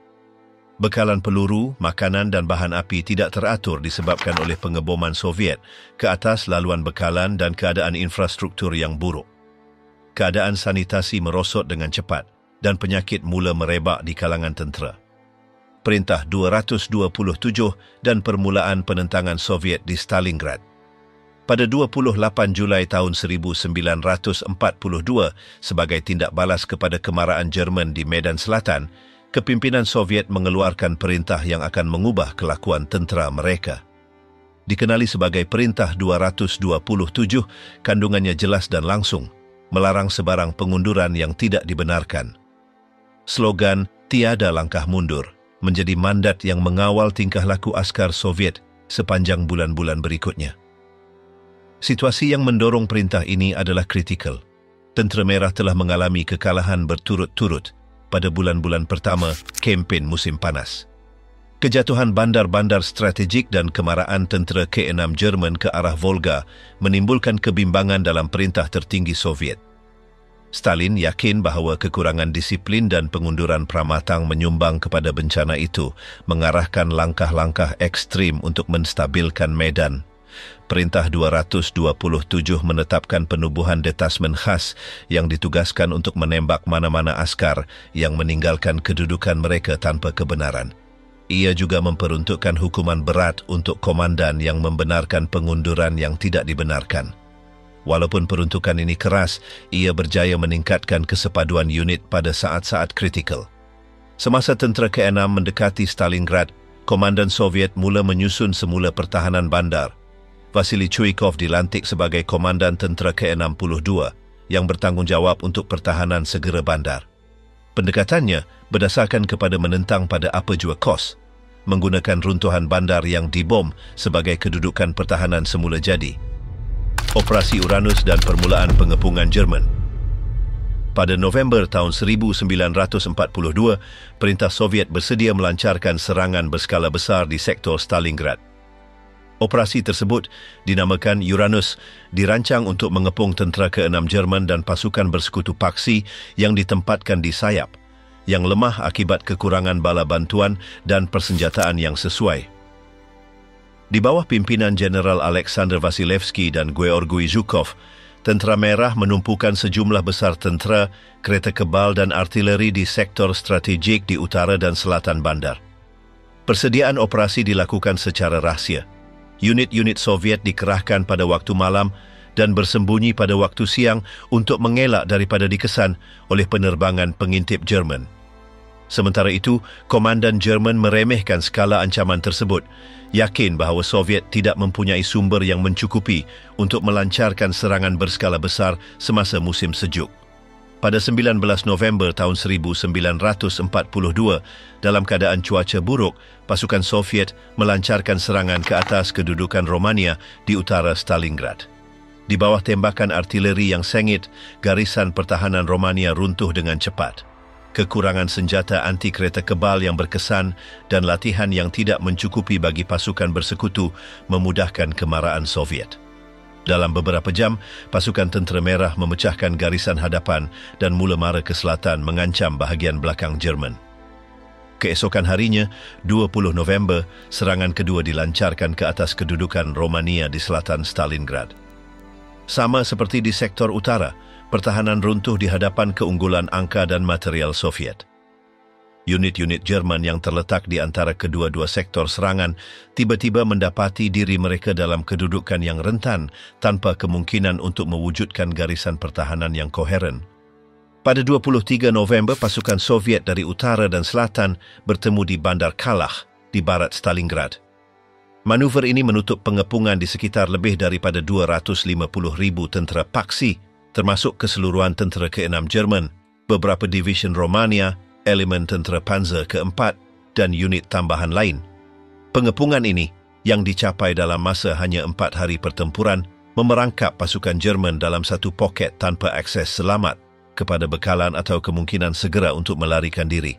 Bekalan peluru, makanan dan bahan api tidak teratur disebabkan oleh pengeboman Soviet ke atas laluan bekalan dan keadaan infrastruktur yang buruk. Keadaan sanitasi merosot dengan cepat dan penyakit mula merebak di kalangan tentera. Perintah 227 dan permulaan penentangan Soviet di Stalingrad. Pada 28 Julai tahun 1942, sebagai tindak balas kepada kemarahan Jerman di Medan Selatan, kepimpinan Soviet mengeluarkan perintah yang akan mengubah kelakuan tentera mereka. Dikenali sebagai Perintah 227, kandungannya jelas dan langsung, melarang sebarang pengunduran yang tidak dibenarkan. Slogan "Tiada langkah mundur" menjadi mandat yang mengawal tingkah laku askar Soviet sepanjang bulan-bulan berikutnya. Situasi yang mendorong perintah ini adalah kritikal. Tentera Merah telah mengalami kekalahan berturut-turut pada bulan-bulan pertama kempen musim panas. Kejatuhan bandar-bandar strategik dan kemarahan tentera ke-6 Jerman ke arah Volga menimbulkan kebimbangan dalam perintah tertinggi Soviet. Stalin yakin bahawa kekurangan disiplin dan pengunduran pramatang menyumbang kepada bencana itu, mengarahkan langkah-langkah ekstrim untuk menstabilkan medan. Perintah 227 menetapkan penubuhan detasmen khas yang ditugaskan untuk menembak mana-mana askar yang meninggalkan kedudukan mereka tanpa kebenaran. Ia juga memperuntukkan hukuman berat untuk komandan yang membenarkan pengunduran yang tidak dibenarkan. Walaupun peruntukan ini keras, ia berjaya meningkatkan kesepaduan unit pada saat-saat kritikal. Semasa tentera ke-6 mendekati Stalingrad, komandan Soviet mula menyusun semula pertahanan bandar. Vasily Chuikov dilantik sebagai komandan tentera ke-62 yang bertanggungjawab untuk pertahanan segera bandar. Pendekatannya berdasarkan kepada menentang pada apa jua kos, menggunakan runtuhan bandar yang dibom sebagai kedudukan pertahanan semula jadi. Operasi Uranus dan permulaan pengepungan Jerman. Pada November tahun 1942, Perintah Soviet bersedia melancarkan serangan berskala besar di sektor Stalingrad. Operasi tersebut dinamakan Uranus, dirancang untuk mengepung tentera ke-6 Jerman dan pasukan bersekutu paksi yang ditempatkan di sayap, yang lemah akibat kekurangan bala bantuan dan persenjataan yang sesuai. Di bawah pimpinan Jeneral Alexander Vasilevsky dan Georgy Zhukov, Tentera Merah menumpukan sejumlah besar tentera, kereta kebal dan artileri di sektor strategik di utara dan selatan bandar. Persediaan operasi dilakukan secara rahsia. Unit-unit Soviet dikerahkan pada waktu malam dan bersembunyi pada waktu siang untuk mengelak daripada dikesan oleh penerbangan pengintip Jerman. Sementara itu, komandan Jerman meremehkan skala ancaman tersebut, yakin bahawa Soviet tidak mempunyai sumber yang mencukupi untuk melancarkan serangan berskala besar semasa musim sejuk. Pada 19 November tahun 1942, dalam keadaan cuaca buruk, pasukan Soviet melancarkan serangan ke atas kedudukan Romania di utara Stalingrad. Di bawah tembakan artileri yang sengit, garisan pertahanan Romania runtuh dengan cepat. Kekurangan senjata anti kereta kebal yang berkesan dan latihan yang tidak mencukupi bagi pasukan bersekutu memudahkan kemarahan Soviet. Dalam beberapa jam, pasukan Tentera Merah memecahkan garisan hadapan dan mula mara ke selatan mengancam bahagian belakang Jerman. Keesokan harinya, 20 November, serangan kedua dilancarkan ke atas kedudukan Romania di selatan Stalingrad. Sama seperti di sektor utara, pertahanan runtuh di hadapan keunggulan angka dan material Soviet. Unit-unit Jerman yang terletak di antara kedua-dua sektor serangan tiba-tiba mendapati diri mereka dalam kedudukan yang rentan tanpa kemungkinan untuk mewujudkan garisan pertahanan yang koheren. Pada 23 November, pasukan Soviet dari utara dan selatan bertemu di Bandar Kalah di barat Stalingrad. Manuver ini menutup pengepungan di sekitar lebih daripada 250,000 tentera paksi, termasuk keseluruhan tentera ke-6 Jerman, beberapa division Romania, elemen tentera Panzer ke-4 dan unit tambahan lain. Pengepungan ini, yang dicapai dalam masa hanya 4 hari pertempuran, memerangkap pasukan Jerman dalam satu poket tanpa akses selamat kepada bekalan atau kemungkinan segera untuk melarikan diri.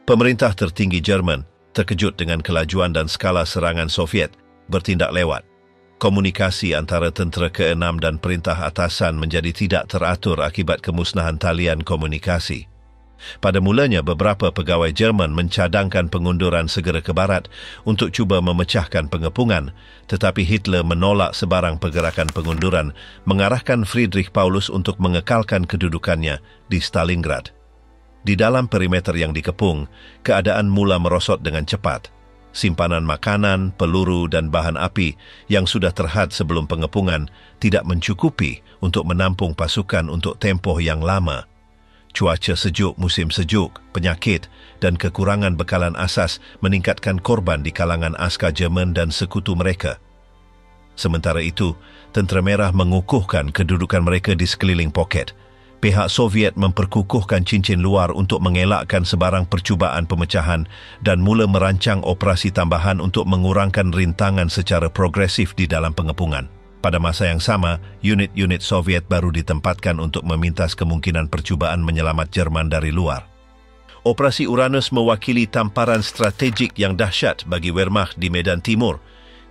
Pemerintah tertinggi Jerman terkejut dengan kelajuan dan skala serangan Soviet bertindak lewat. Komunikasi antara tentera ke-6 dan perintah atasan menjadi tidak teratur akibat kemusnahan talian komunikasi. Pada mulanya, beberapa pegawai Jerman mencadangkan pengunduran segera ke barat untuk cuba memecahkan pengepungan, tetapi Hitler menolak sebarang pergerakan pengunduran, mengarahkan Friedrich Paulus untuk mengekalkan kedudukannya di Stalingrad. Di dalam perimeter yang dikepung, keadaan mula merosot dengan cepat. Simpanan makanan, peluru dan bahan api yang sudah terhad sebelum pengepungan tidak mencukupi untuk menampung pasukan untuk tempoh yang lama. Cuaca sejuk musim sejuk, penyakit dan kekurangan bekalan asas meningkatkan korban di kalangan askar Jerman dan sekutu mereka. Sementara itu, Tentera Merah mengukuhkan kedudukan mereka di sekeliling poket. Pihak Soviet memperkukuhkan cincin luar untuk mengelakkan sebarang percubaan pemecahan dan mula merancang operasi tambahan untuk mengurangkan rintangan secara progresif di dalam pengepungan. Pada masa yang sama, unit-unit Soviet baru ditempatkan untuk memintas kemungkinan percubaan menyelamat Jerman dari luar. Operasi Uranus mewakili tamparan strategik yang dahsyat bagi Wehrmacht di Medan Timur,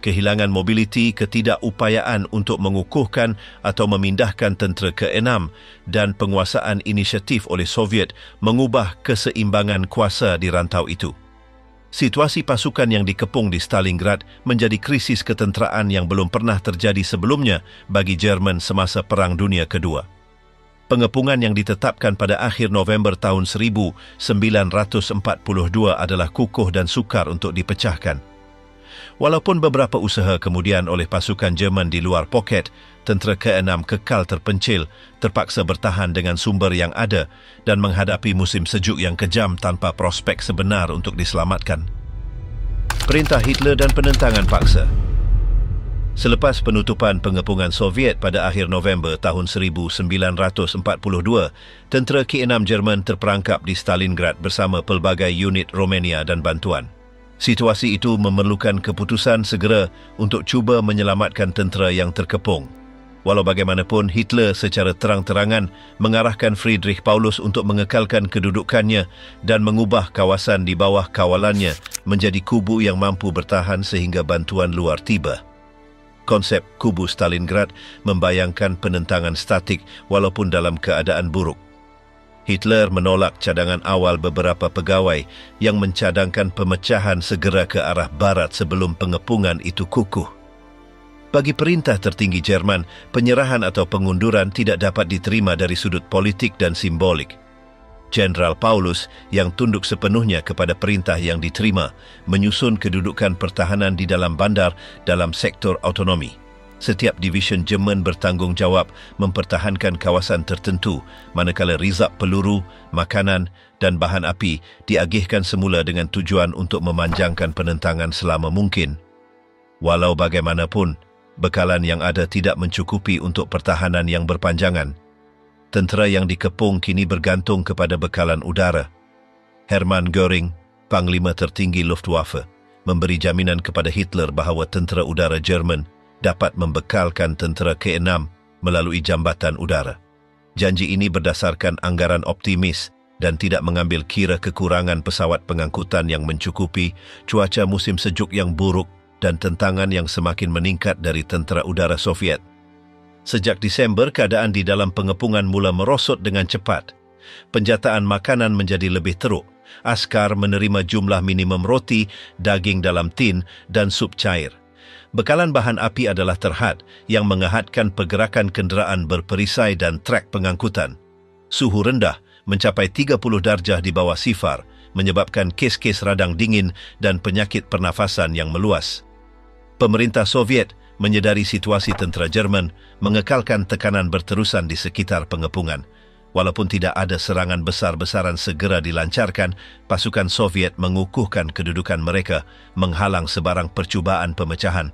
kehilangan mobiliti, ketidakupayaan untuk mengukuhkan atau memindahkan tentera ke-6 dan penguasaan inisiatif oleh Soviet mengubah keseimbangan kuasa di rantau itu. Situasi pasukan yang dikepung di Stalingrad menjadi krisis ketenteraan yang belum pernah terjadi sebelumnya bagi Jerman semasa Perang Dunia Kedua. Pengepungan yang ditetapkan pada akhir November tahun 1942 adalah kukuh dan sukar untuk dipecahkan. Walaupun beberapa usaha kemudian oleh pasukan Jerman di luar poket, tentera ke-6 kekal terpencil, terpaksa bertahan dengan sumber yang ada dan menghadapi musim sejuk yang kejam tanpa prospek sebenar untuk diselamatkan. Perintah Hitler dan penentangan paksa. Selepas penutupan pengepungan Soviet pada akhir November tahun 1942, tentera K6 Jerman terperangkap di Stalingrad bersama pelbagai unit Romania dan bantuan. Situasi itu memerlukan keputusan segera untuk cuba menyelamatkan tentera yang terkepung. Walau bagaimanapun, Hitler secara terang-terangan mengarahkan Friedrich Paulus untuk mengekalkan kedudukannya dan mengubah kawasan di bawah kawalannya menjadi kubu yang mampu bertahan sehingga bantuan luar tiba. Konsep kubu Stalingrad membayangkan penentangan statik walaupun dalam keadaan buruk. Hitler menolak cadangan awal beberapa pegawai yang mencadangkan pemecahan segera ke arah barat sebelum pengepungan itu kukuh. Bagi perintah tertinggi Jerman, penyerahan atau pengunduran tidak dapat diterima dari sudut politik dan simbolik. Jenderal Paulus yang tunduk sepenuhnya kepada perintah yang diterima menyusun kedudukan pertahanan di dalam bandar dalam sektor autonomi. Setiap division Jerman bertanggungjawab mempertahankan kawasan tertentu, manakala rizab peluru, makanan dan bahan api diagihkan semula dengan tujuan untuk memanjangkan penentangan selama mungkin. Walau bagaimanapun, bekalan yang ada tidak mencukupi untuk pertahanan yang berpanjangan. Tentera yang dikepung kini bergantung kepada bekalan udara. Hermann Göring, Panglima tertinggi Luftwaffe, memberi jaminan kepada Hitler bahawa tentera udara Jerman dapat membekalkan tentera K6 melalui jambatan udara. Janji ini berdasarkan anggaran optimis dan tidak mengambil kira kekurangan pesawat pengangkutan yang mencukupi, cuaca musim sejuk yang buruk dan tentangan yang semakin meningkat dari tentera udara Soviet. Sejak Disember, keadaan di dalam pengepungan mula merosot dengan cepat. Penjataan makanan menjadi lebih teruk. Askar menerima jumlah minimum roti, daging dalam tin dan sup cair. Bekalan bahan api adalah terhad yang mengehadkan pergerakan kenderaan berperisai dan trek pengangkutan. Suhu rendah mencapai 30 darjah di bawah sifar, menyebabkan kes-kes radang dingin dan penyakit pernafasan yang meluas. Pemerintah Soviet menyedari situasi tentera Jerman mengekalkan tekanan berterusan di sekitar pengepungan. Walaupun tidak ada serangan besar-besaran segera dilancarkan, pasukan Soviet mengukuhkan kedudukan mereka, menghalang sebarang percubaan pemecahan.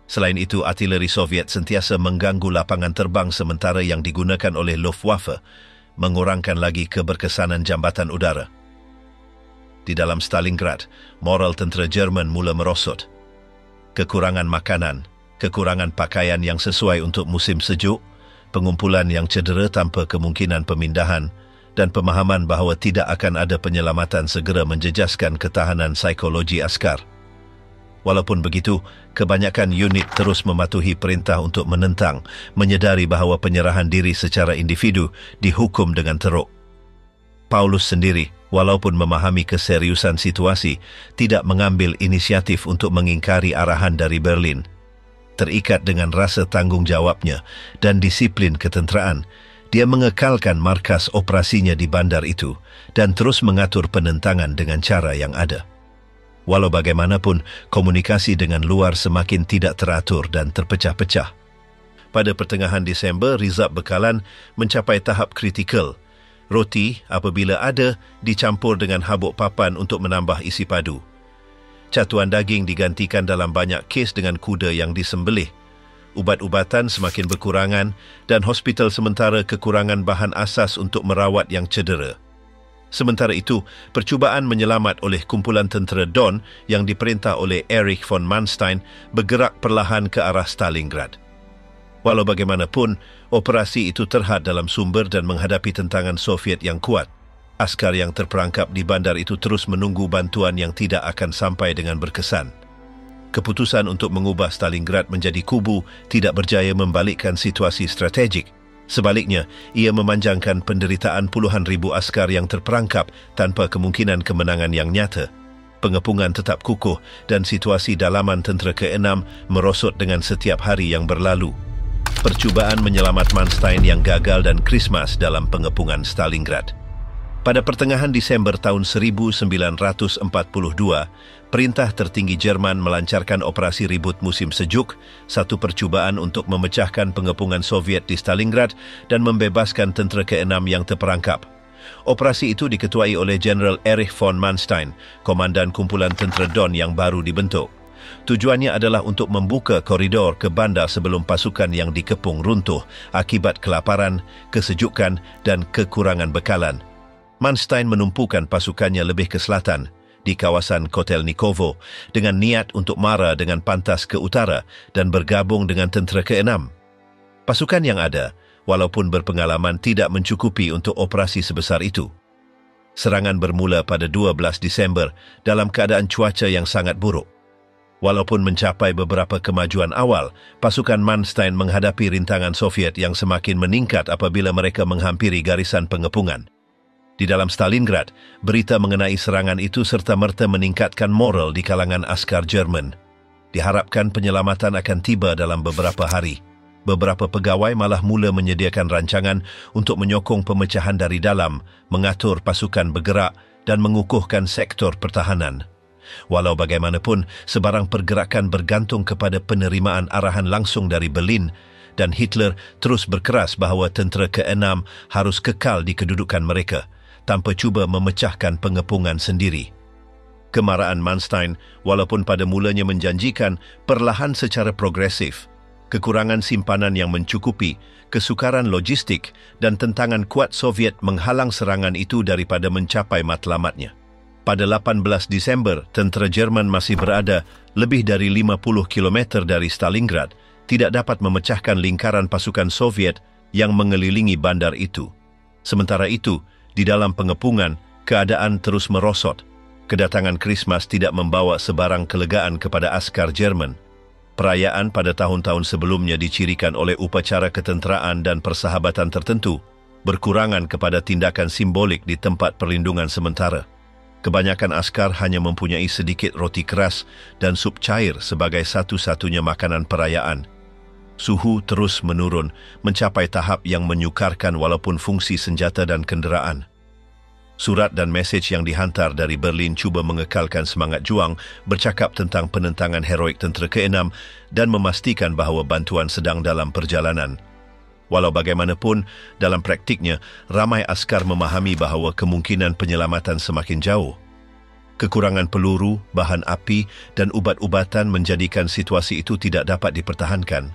Selain itu, artileri Soviet sentiasa mengganggu lapangan terbang sementara yang digunakan oleh Luftwaffe, mengurangkan lagi keberkesanan jambatan udara. Di dalam Stalingrad, moral tentera Jerman mula merosot. Kekurangan makanan, kekurangan pakaian yang sesuai untuk musim sejuk, pengumpulan yang cedera tanpa kemungkinan pemindahan, dan pemahaman bahawa tidak akan ada penyelamatan segera menjejaskan ketahanan psikologi askar. Walaupun begitu, kebanyakan unit terus mematuhi perintah untuk menentang, menyedari bahawa penyerahan diri secara individu dihukum dengan teruk. Paulus sendiri, walaupun memahami keseriusan situasi, tidak mengambil inisiatif untuk mengingkari arahan dari Berlin. Terikat dengan rasa tanggungjawabnya dan disiplin ketenteraan, dia mengekalkan markas operasinya di bandar itu dan terus mengatur penentangan dengan cara yang ada. Walau bagaimanapun, komunikasi dengan luar semakin tidak teratur dan terpecah-pecah. Pada pertengahan Disember, rizab bekalan mencapai tahap kritikal. Roti, apabila ada, dicampur dengan habuk papan untuk menambah isi padu. Catuan daging digantikan dalam banyak kes dengan kuda yang disembelih. Ubat-ubatan semakin berkurangan dan hospital sementara kekurangan bahan asas untuk merawat yang cedera. Sementara itu, percubaan menyelamat oleh kumpulan tentera Don yang diperintah oleh Erich von Manstein bergerak perlahan ke arah Stalingrad. Walau bagaimanapun, operasi itu terhad dalam sumber dan menghadapi tentangan Soviet yang kuat. Askar yang terperangkap di bandar itu terus menunggu bantuan yang tidak akan sampai dengan berkesan. Keputusan untuk mengubah Stalingrad menjadi kubu tidak berjaya membalikkan situasi strategik. Sebaliknya, ia memanjangkan penderitaan puluhan ribu askar yang terperangkap tanpa kemungkinan kemenangan yang nyata. Pengepungan tetap kukuh dan situasi dalaman tentera ke-6 merosot dengan setiap hari yang berlalu. Percubaan menyelamat Manstein yang gagal dan Christmas dalam pengepungan Stalingrad. Pada pertengahan Disember tahun 1942, perintah tertinggi Jerman melancarkan operasi ribut musim sejuk, satu percubaan untuk memecahkan pengepungan Soviet di Stalingrad dan membebaskan tentera ke-6 yang terperangkap. Operasi itu diketuai oleh General Erich von Manstein, komandan kumpulan tentera Don yang baru dibentuk. Tujuannya adalah untuk membuka koridor ke bandar sebelum pasukan yang dikepung runtuh akibat kelaparan, kesejukan dan kekurangan bekalan. Manstein menumpukan pasukannya lebih ke selatan, di kawasan Kotelnikovo, dengan niat untuk mara dengan pantas ke utara dan bergabung dengan tentera ke-6. Pasukan yang ada, walaupun berpengalaman, tidak mencukupi untuk operasi sebesar itu. Serangan bermula pada 12 Disember dalam keadaan cuaca yang sangat buruk. Walaupun mencapai beberapa kemajuan awal, pasukan Manstein menghadapi rintangan Soviet yang semakin meningkat apabila mereka menghampiri garisan pengepungan. Di dalam Stalingrad, berita mengenai serangan itu serta-merta meningkatkan moral di kalangan askar Jerman. Diharapkan penyelamatan akan tiba dalam beberapa hari. Beberapa pegawai malah mula menyediakan rancangan untuk menyokong pemecahan dari dalam, mengatur pasukan bergerak dan mengukuhkan sektor pertahanan. Walau bagaimanapun, sebarang pergerakan bergantung kepada penerimaan arahan langsung dari Berlin dan Hitler terus berkeras bahawa tentera ke-6 harus kekal di kedudukan mereka tanpa cuba memecahkan pengepungan sendiri. Kemarahan Manstein, walaupun pada mulanya menjanjikan, perlahan secara progresif. Kekurangan simpanan yang mencukupi, kesukaran logistik dan tentangan kuat Soviet menghalang serangan itu daripada mencapai matlamatnya. Pada 18 Disember, tentera Jerman masih berada lebih dari 50 km dari Stalingrad, tidak dapat memecahkan lingkaran pasukan Soviet yang mengelilingi bandar itu. Sementara itu, di dalam pengepungan, keadaan terus merosot. Kedatangan Christmas tidak membawa sebarang kelegaan kepada askar Jerman. Perayaan pada tahun-tahun sebelumnya dicirikan oleh upacara ketenteraan dan persahabatan tertentu, berkurangan kepada tindakan simbolik di tempat perlindungan sementara. Kebanyakan askar hanya mempunyai sedikit roti keras dan sup cair sebagai satu-satunya makanan perayaan. Suhu terus menurun, mencapai tahap yang menyukarkan walaupun fungsi senjata dan kenderaan. Surat dan mesej yang dihantar dari Berlin cuba mengekalkan semangat juang, bercakap tentang penentangan heroik tentera ke-6 dan memastikan bahawa bantuan sedang dalam perjalanan. Walau bagaimanapun, dalam praktiknya, ramai askar memahami bahawa kemungkinan penyelamatan semakin jauh. Kekurangan peluru, bahan api dan ubat-ubatan menjadikan situasi itu tidak dapat dipertahankan.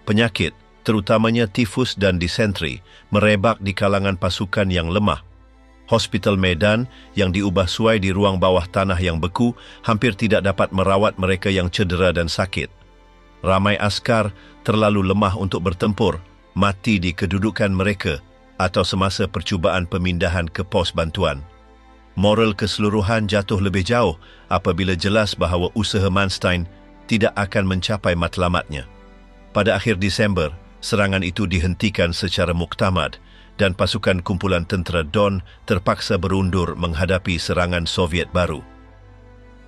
Penyakit, terutamanya tifus dan disentri, merebak di kalangan pasukan yang lemah. Hospital Medan yang diubah suai di ruang bawah tanah yang beku hampir tidak dapat merawat mereka yang cedera dan sakit. Ramai askar terlalu lemah untuk bertempur, mati di kedudukan mereka atau semasa percubaan pemindahan ke pos bantuan. Moral keseluruhan jatuh lebih jauh apabila jelas bahawa usaha Manstein tidak akan mencapai matlamatnya. Pada akhir Disember, serangan itu dihentikan secara muktamad dan pasukan kumpulan tentera Don terpaksa berundur menghadapi serangan Soviet baru.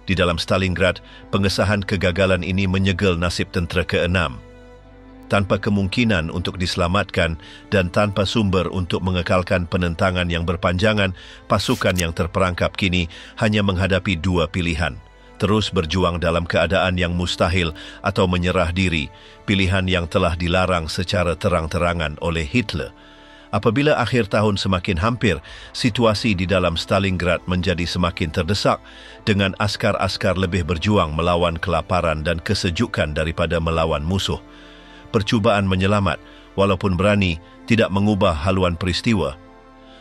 Di dalam Stalingrad, pengesahan kegagalan ini menyegel nasib tentera ke-6. Tanpa kemungkinan untuk diselamatkan dan tanpa sumber untuk mengekalkan penentangan yang berpanjangan, pasukan yang terperangkap kini hanya menghadapi dua pilihan: terus berjuang dalam keadaan yang mustahil atau menyerah diri, pilihan yang telah dilarang secara terang-terangan oleh Hitler. Apabila akhir tahun semakin hampir, situasi di dalam Stalingrad menjadi semakin terdesak dengan askar-askar lebih berjuang melawan kelaparan dan kesejukan daripada melawan musuh. Percubaan menyelamat, walaupun berani, tidak mengubah haluan peristiwa.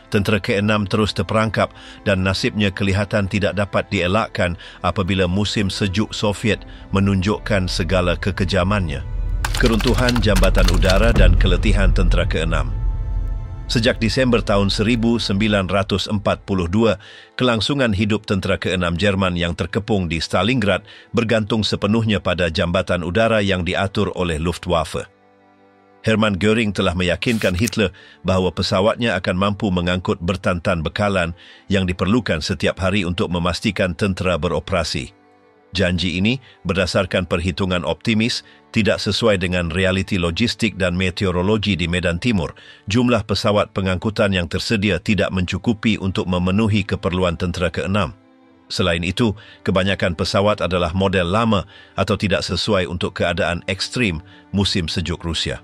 Tentera ke-6 terus terperangkap dan nasibnya kelihatan tidak dapat dielakkan apabila musim sejuk Soviet menunjukkan segala kekejamannya. Keruntuhan jambatan udara dan keletihan tentera ke-6. Sejak Disember tahun 1942, kelangsungan hidup tentera ke-6 Jerman yang terkepung di Stalingrad bergantung sepenuhnya pada jambatan udara yang diatur oleh Luftwaffe. Hermann Göring telah meyakinkan Hitler bahawa pesawatnya akan mampu mengangkut bertantan bekalan yang diperlukan setiap hari untuk memastikan tentera beroperasi. Janji ini berdasarkan perhitungan optimis, tidak sesuai dengan realiti logistik dan meteorologi di Medan Timur. Jumlah pesawat pengangkutan yang tersedia tidak mencukupi untuk memenuhi keperluan tentera ke-6. Selain itu, kebanyakan pesawat adalah model lama atau tidak sesuai untuk keadaan ekstrim musim sejuk Rusia.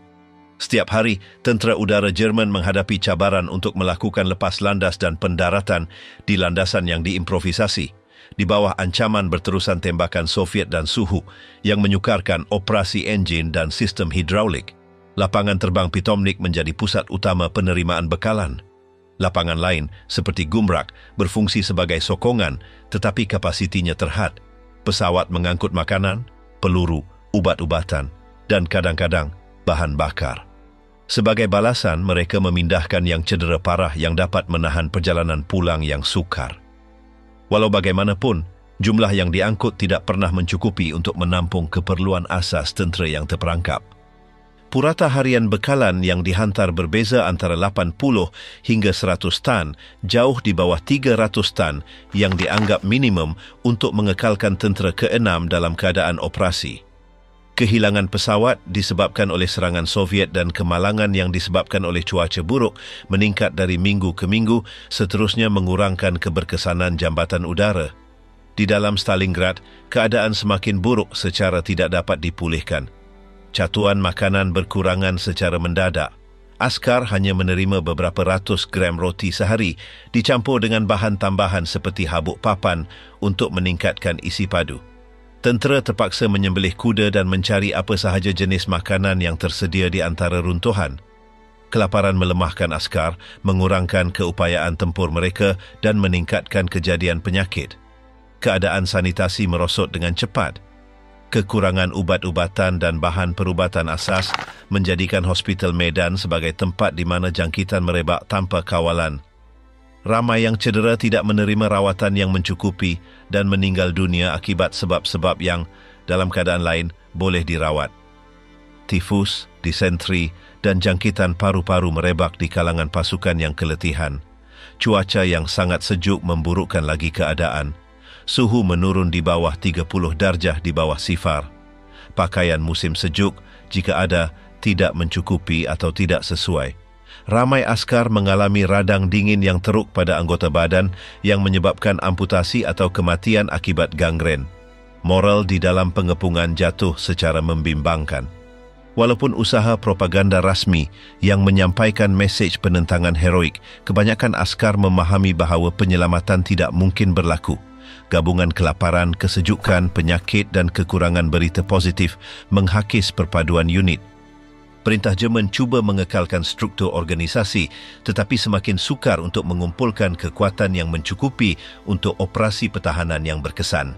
Setiap hari, tentera udara Jerman menghadapi cabaran untuk melakukan lepas landas dan pendaratan di landasan yang diimprovisasi, di bawah ancaman berterusan tembakan Soviet dan suhu yang menyukarkan operasi enjin dan sistem hidraulik. Lapangan terbang Pitomnik menjadi pusat utama penerimaan bekalan. Lapangan lain, seperti Gumrak, berfungsi sebagai sokongan, tetapi kapasitinya terhad. Pesawat mengangkut makanan, peluru, ubat-ubatan, dan kadang-kadang bahan bakar. Sebagai balasan, mereka memindahkan yang cedera parah yang dapat menahan perjalanan pulang yang sukar. Walau bagaimanapun, jumlah yang diangkut tidak pernah mencukupi untuk menampung keperluan asas tentera yang terperangkap. Purata harian bekalan yang dihantar berbeza antara 80 hingga 100 tan, jauh di bawah 300 tan yang dianggap minimum untuk mengekalkan tentera ke-6 dalam keadaan operasi. Kehilangan pesawat disebabkan oleh serangan Soviet dan kemalangan yang disebabkan oleh cuaca buruk meningkat dari minggu ke minggu, seterusnya mengurangkan keberkesanan jambatan udara. Di dalam Stalingrad, keadaan semakin buruk secara tidak dapat dipulihkan. Catuan makanan berkurangan secara mendadak. Askar hanya menerima beberapa ratus gram roti sehari, dicampur dengan bahan tambahan seperti habuk papan untuk meningkatkan isi padu. Tentera terpaksa menyembelih kuda dan mencari apa sahaja jenis makanan yang tersedia di antara runtuhan. Kelaparan melemahkan askar, mengurangkan keupayaan tempur mereka dan meningkatkan kejadian penyakit. Keadaan sanitasi merosot dengan cepat. Kekurangan ubat-ubatan dan bahan perubatan asas menjadikan Hospital Medan sebagai tempat di mana jangkitan merebak tanpa kawalan. Ramai yang cedera tidak menerima rawatan yang mencukupi dan meninggal dunia akibat sebab-sebab yang, dalam keadaan lain, boleh dirawat. Tifus, disentri, dan jangkitan paru-paru merebak di kalangan pasukan yang keletihan. Cuaca yang sangat sejuk memburukkan lagi keadaan. Suhu menurun di bawah 30 darjah di bawah sifar. Pakaian musim sejuk, jika ada, tidak mencukupi atau tidak sesuai. Ramai askar mengalami radang dingin yang teruk pada anggota badan yang menyebabkan amputasi atau kematian akibat gangren. Moral di dalam pengepungan jatuh secara membimbangkan. Walaupun usaha propaganda rasmi yang menyampaikan mesej penentangan heroik, kebanyakan askar memahami bahawa penyelamatan tidak mungkin berlaku. Gabungan kelaparan, kesejukan, penyakit dan kekurangan berita positif menghakis perpaduan unit. Perintah Jerman cuba mengekalkan struktur organisasi tetapi semakin sukar untuk mengumpulkan kekuatan yang mencukupi untuk operasi pertahanan yang berkesan.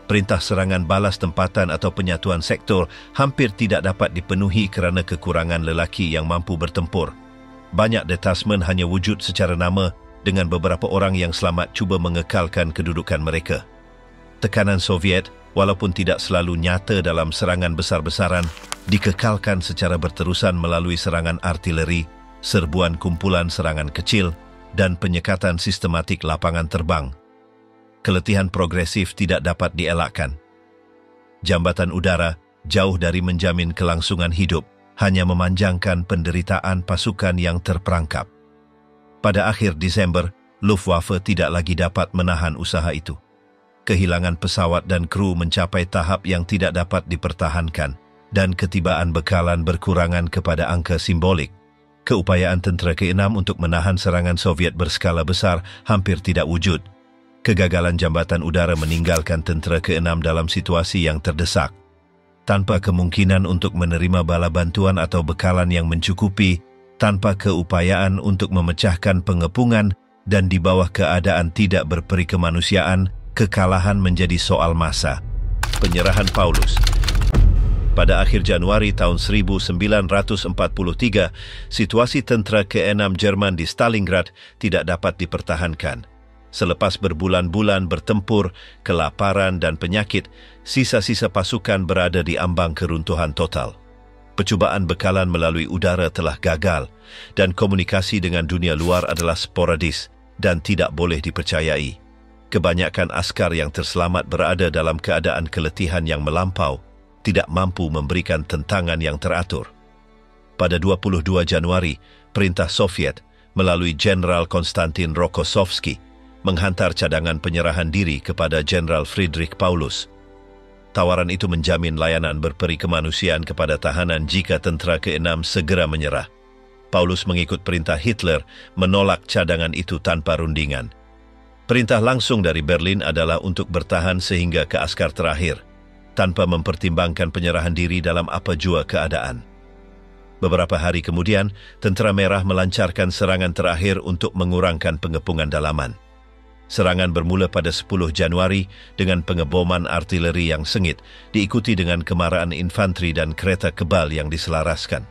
Perintah serangan balas tempatan atau penyatuan sektor hampir tidak dapat dipenuhi kerana kekurangan lelaki yang mampu bertempur. Banyak detasmen hanya wujud secara nama dengan beberapa orang yang selamat cuba mengekalkan kedudukan mereka. Tekanan Soviet, walaupun tidak selalu nyata dalam serangan besar-besaran, dikekalkan secara berterusan melalui serangan artileri, serbuan kumpulan serangan kecil, dan penyekatan sistematik lapangan terbang. Keletihan progresif tidak dapat dielakkan. Jambatan udara, jauh dari menjamin kelangsungan hidup, hanya memanjangkan penderitaan pasukan yang terperangkap. Pada akhir Disember, Luftwaffe tidak lagi dapat menahan usaha itu. Kehilangan pesawat dan kru mencapai tahap yang tidak dapat dipertahankan dan ketibaan bekalan berkurangan kepada angka simbolik. Keupayaan tentera ke-6 untuk menahan serangan Soviet berskala besar hampir tidak wujud. Kegagalan jambatan udara meninggalkan tentera ke-6 dalam situasi yang terdesak. Tanpa kemungkinan untuk menerima bala bantuan atau bekalan yang mencukupi, tanpa keupayaan untuk memecahkan pengepungan dan di bawah keadaan tidak berperi kemanusiaan, kekalahan menjadi soal masa. Penyerahan Paulus. Pada akhir Januari tahun 1943, situasi tentera ke-6 Jerman di Stalingrad tidak dapat dipertahankan. Selepas berbulan-bulan bertempur, kelaparan dan penyakit, sisa-sisa pasukan berada di ambang keruntuhan total. Percubaan bekalan melalui udara telah gagal dan komunikasi dengan dunia luar adalah sporadis dan tidak boleh dipercayai. Kebanyakan askar yang terselamat berada dalam keadaan keletihan yang melampau, tidak mampu memberikan tentangan yang teratur. Pada 22 Januari, perintah Soviet melalui Jenderal Konstantin Rokossovski menghantar cadangan penyerahan diri kepada Jenderal Friedrich Paulus. Tawaran itu menjamin layanan berperi kemanusiaan kepada tahanan jika tentera ke-6 segera menyerah. Paulus mengikut perintah Hitler menolak cadangan itu tanpa rundingan. Perintah langsung dari Berlin adalah untuk bertahan sehingga ke askar terakhir, tanpa mempertimbangkan penyerahan diri dalam apa jua keadaan. Beberapa hari kemudian, Tentera Merah melancarkan serangan terakhir untuk mengurangkan pengepungan dalaman. Serangan bermula pada 10 Januari dengan pengeboman artileri yang sengit, diikuti dengan kemarahan infanteri dan kereta kebal yang diselaraskan.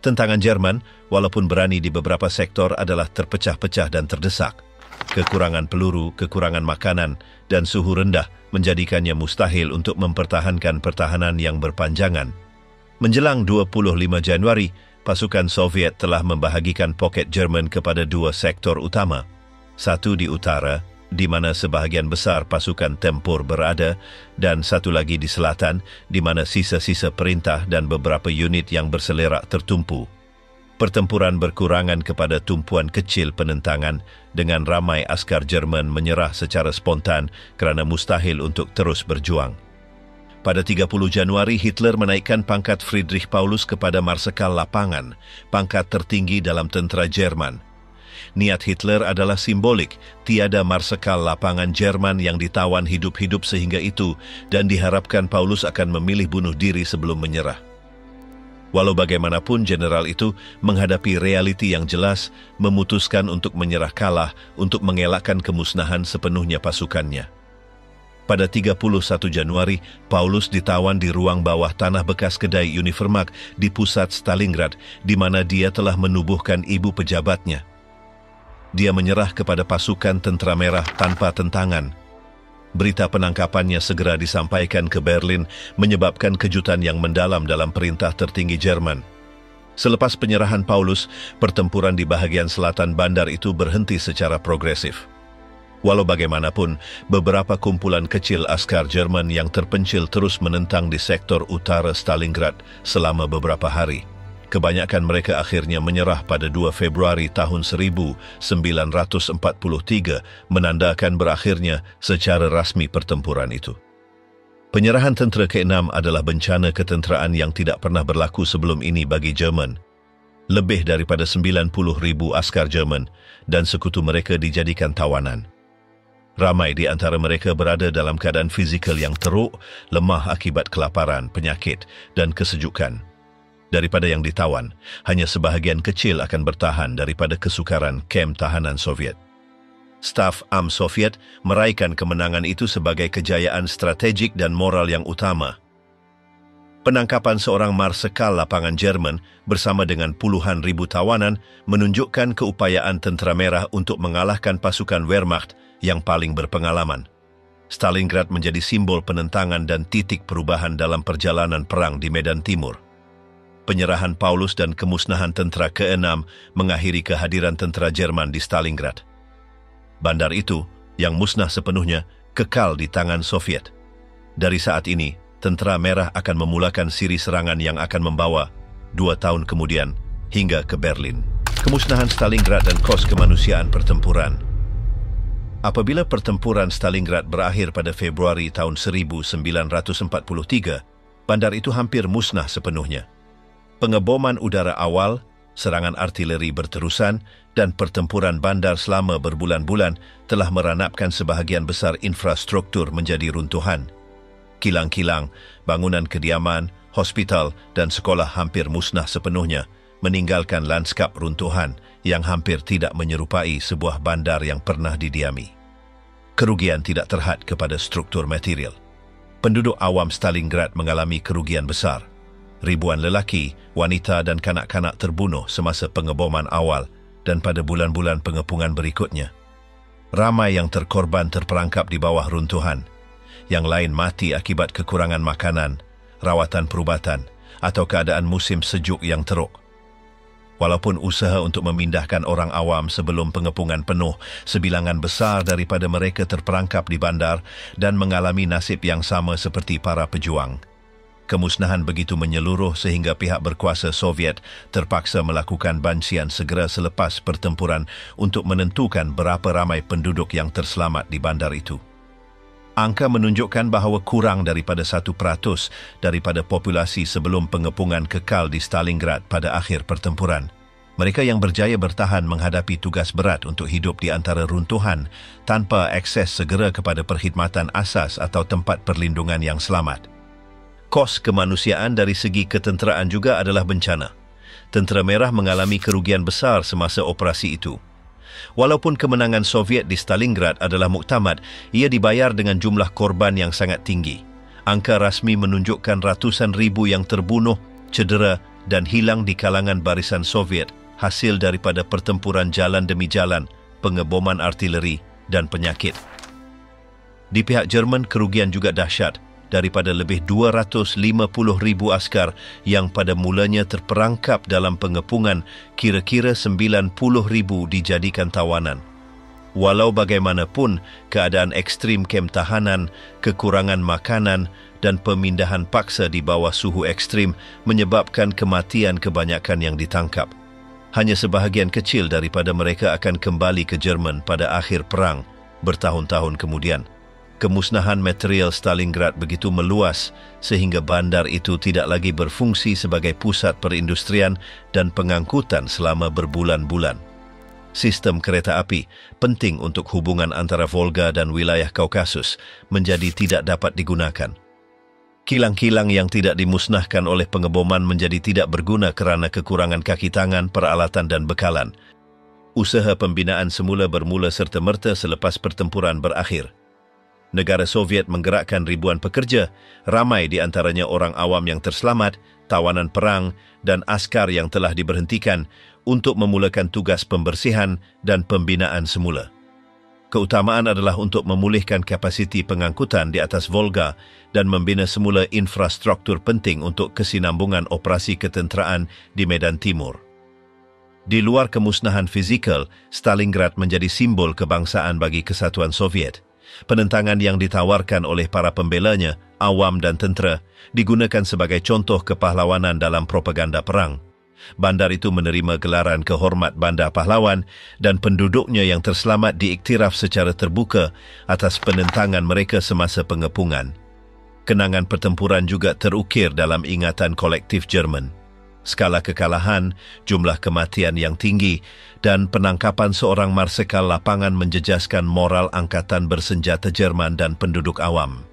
Tentangan Jerman, walaupun berani di beberapa sektor, adalah terpecah-pecah dan terdesak. Kekurangan peluru, kekurangan makanan, dan suhu rendah menjadikannya mustahil untuk mempertahankan pertahanan yang berpanjangan. Menjelang 25 Januari, pasukan Soviet telah membahagikan poket Jerman kepada dua sektor utama. Satu di utara, di mana sebahagian besar pasukan tempur berada, dan satu lagi di selatan, di mana sisa-sisa perintah dan beberapa unit yang berselerak tertumpu. Pertempuran berkurangan kepada tumpuan kecil penentangan dengan ramai askar Jerman menyerah secara spontan kerana mustahil untuk terus berjuang. Pada 30 Januari, Hitler menaikkan pangkat Friedrich Paulus kepada Marsekal Lapangan, pangkat tertinggi dalam tentera Jerman. Niat Hitler adalah simbolik, tiada Marsekal Lapangan Jerman yang ditawan hidup-hidup sehingga itu dan diharapkan Paulus akan memilih bunuh diri sebelum menyerah. Walau bagaimanapun, jeneral itu menghadapi realiti yang jelas, memutuskan untuk menyerah kalah untuk mengelakkan kemusnahan sepenuhnya pasukannya. Pada 31 Januari, Paulus ditawan di ruang bawah tanah bekas kedai Univermarkt di pusat Stalingrad, di mana dia telah menubuhkan ibu pejabatnya. Dia menyerah kepada pasukan Tentera Merah tanpa tentangan. Berita penangkapannya segera disampaikan ke Berlin, menyebabkan kejutan yang mendalam dalam perintah tertinggi Jerman. Selepas penyerahan Paulus, pertempuran di bahagian selatan bandar itu berhenti secara progresif. Walau bagaimanapun, beberapa kumpulan kecil askar Jerman yang terpencil terus menentang di sektor utara Stalingrad selama beberapa hari. Kebanyakan mereka akhirnya menyerah pada 2 Februari tahun 1943, menandakan berakhirnya secara rasmi pertempuran itu. Penyerahan tentera ke-6 adalah bencana ketenteraan yang tidak pernah berlaku sebelum ini bagi Jerman. Lebih daripada 90,000 askar Jerman dan sekutu mereka dijadikan tawanan. Ramai di antara mereka berada dalam keadaan fizikal yang teruk, lemah akibat kelaparan, penyakit dan kesejukan. Daripada yang ditawan, hanya sebahagian kecil akan bertahan daripada kesukaran kem tahanan Soviet. Staf AM Soviet meraihkan kemenangan itu sebagai kejayaan strategik dan moral yang utama. Penangkapan seorang Marsekal Lapangan Jerman bersama dengan puluhan ribu tawanan menunjukkan keupayaan Tentera Merah untuk mengalahkan pasukan Wehrmacht yang paling berpengalaman. Stalingrad menjadi simbol penentangan dan titik perubahan dalam perjalanan perang di Medan Timur. Penyerahan Paulus dan kemusnahan tentera ke-6 mengakhiri kehadiran tentera Jerman di Stalingrad. Bandar itu, yang musnah sepenuhnya, kekal di tangan Soviet. Dari saat ini, Tentera Merah akan memulakan siri serangan yang akan membawa 2 tahun kemudian hingga ke Berlin. Kemusnahan Stalingrad dan kos kemanusiaan pertempuran. Apabila pertempuran Stalingrad berakhir pada Februari tahun 1943, bandar itu hampir musnah sepenuhnya. Pengeboman udara awal, serangan artileri berterusan, dan pertempuran bandar selama berbulan-bulan telah meranapkan sebahagian besar infrastruktur menjadi runtuhan. Kilang-kilang, bangunan kediaman, hospital dan sekolah hampir musnah sepenuhnya, meninggalkan landskap runtuhan yang hampir tidak menyerupai sebuah bandar yang pernah didiami. Kerugian tidak terhad kepada struktur material. penduduk awam Stalingrad mengalami kerugian besar. Ribuan lelaki, wanita dan kanak-kanak terbunuh semasa pengeboman awal dan pada bulan-bulan pengepungan berikutnya. Ramai yang terkorban terperangkap di bawah runtuhan. Yang lain mati akibat kekurangan makanan, rawatan perubatan atau keadaan musim sejuk yang teruk. Walaupun usaha untuk memindahkan orang awam sebelum pengepungan penuh, sebilangan besar daripada mereka terperangkap di bandar dan mengalami nasib yang sama seperti para pejuang. Kemusnahan begitu menyeluruh sehingga pihak berkuasa Soviet terpaksa melakukan bansian segera selepas pertempuran untuk menentukan berapa ramai penduduk yang terselamat di bandar itu. Angka menunjukkan bahawa kurang daripada 1% daripada populasi sebelum pengepungan kekal di Stalingrad pada akhir pertempuran. Mereka yang berjaya bertahan menghadapi tugas berat untuk hidup di antara runtuhan tanpa akses segera kepada perkhidmatan asas atau tempat perlindungan yang selamat. Kos kemanusiaan dari segi ketenteraan juga adalah bencana. Tentera Merah mengalami kerugian besar semasa operasi itu. Walaupun kemenangan Soviet di Stalingrad adalah muktamad, ia dibayar dengan jumlah korban yang sangat tinggi. Angka rasmi menunjukkan ratusan ribu yang terbunuh, cedera dan hilang di kalangan barisan Soviet hasil daripada pertempuran jalan demi jalan, pengeboman artileri dan penyakit. Di pihak Jerman, kerugian juga dahsyat. Daripada lebih 250,000 askar yang pada mulanya terperangkap dalam pengepungan, kira-kira 90,000 dijadikan tawanan. Walau bagaimanapun, keadaan ekstrim kem tahanan, kekurangan makanan dan pemindahan paksa di bawah suhu ekstrim menyebabkan kematian kebanyakan yang ditangkap. Hanya sebahagian kecil daripada mereka akan kembali ke Jerman pada akhir perang bertahun-tahun kemudian. Kemusnahan material Stalingrad begitu meluas sehingga bandar itu tidak lagi berfungsi sebagai pusat perindustrian dan pengangkutan selama berbulan-bulan. Sistem kereta api, penting untuk hubungan antara Volga dan wilayah Kaukasus, menjadi tidak dapat digunakan. Kilang-kilang yang tidak dimusnahkan oleh pengeboman menjadi tidak berguna kerana kekurangan kaki tangan, peralatan dan bekalan. Usaha pembinaan semula bermula serta-merta selepas pertempuran berakhir. Negara Soviet menggerakkan ribuan pekerja, ramai di antaranya orang awam yang terselamat, tawanan perang dan askar yang telah diberhentikan untuk memulakan tugas pembersihan dan pembinaan semula. Keutamaan adalah untuk memulihkan kapasiti pengangkutan di atas Volga dan membina semula infrastruktur penting untuk kesinambungan operasi ketenteraan di Medan Timur. Di luar kemusnahan fizikal, Stalingrad menjadi simbol kebangsaan bagi kesatuan Soviet. Penentangan yang ditawarkan oleh para pembelanya, awam dan tentera, digunakan sebagai contoh kepahlawanan dalam propaganda perang. Bandar itu menerima gelaran kehormat Bandar Pahlawan dan penduduknya yang terselamat diiktiraf secara terbuka atas penentangan mereka semasa pengepungan. Kenangan pertempuran juga terukir dalam ingatan kolektif Jerman. Skala kekalahan, jumlah kematian yang tinggi dan penangkapan seorang marsikal lapangan menjejaskan moral angkatan bersenjata Jerman dan penduduk awam.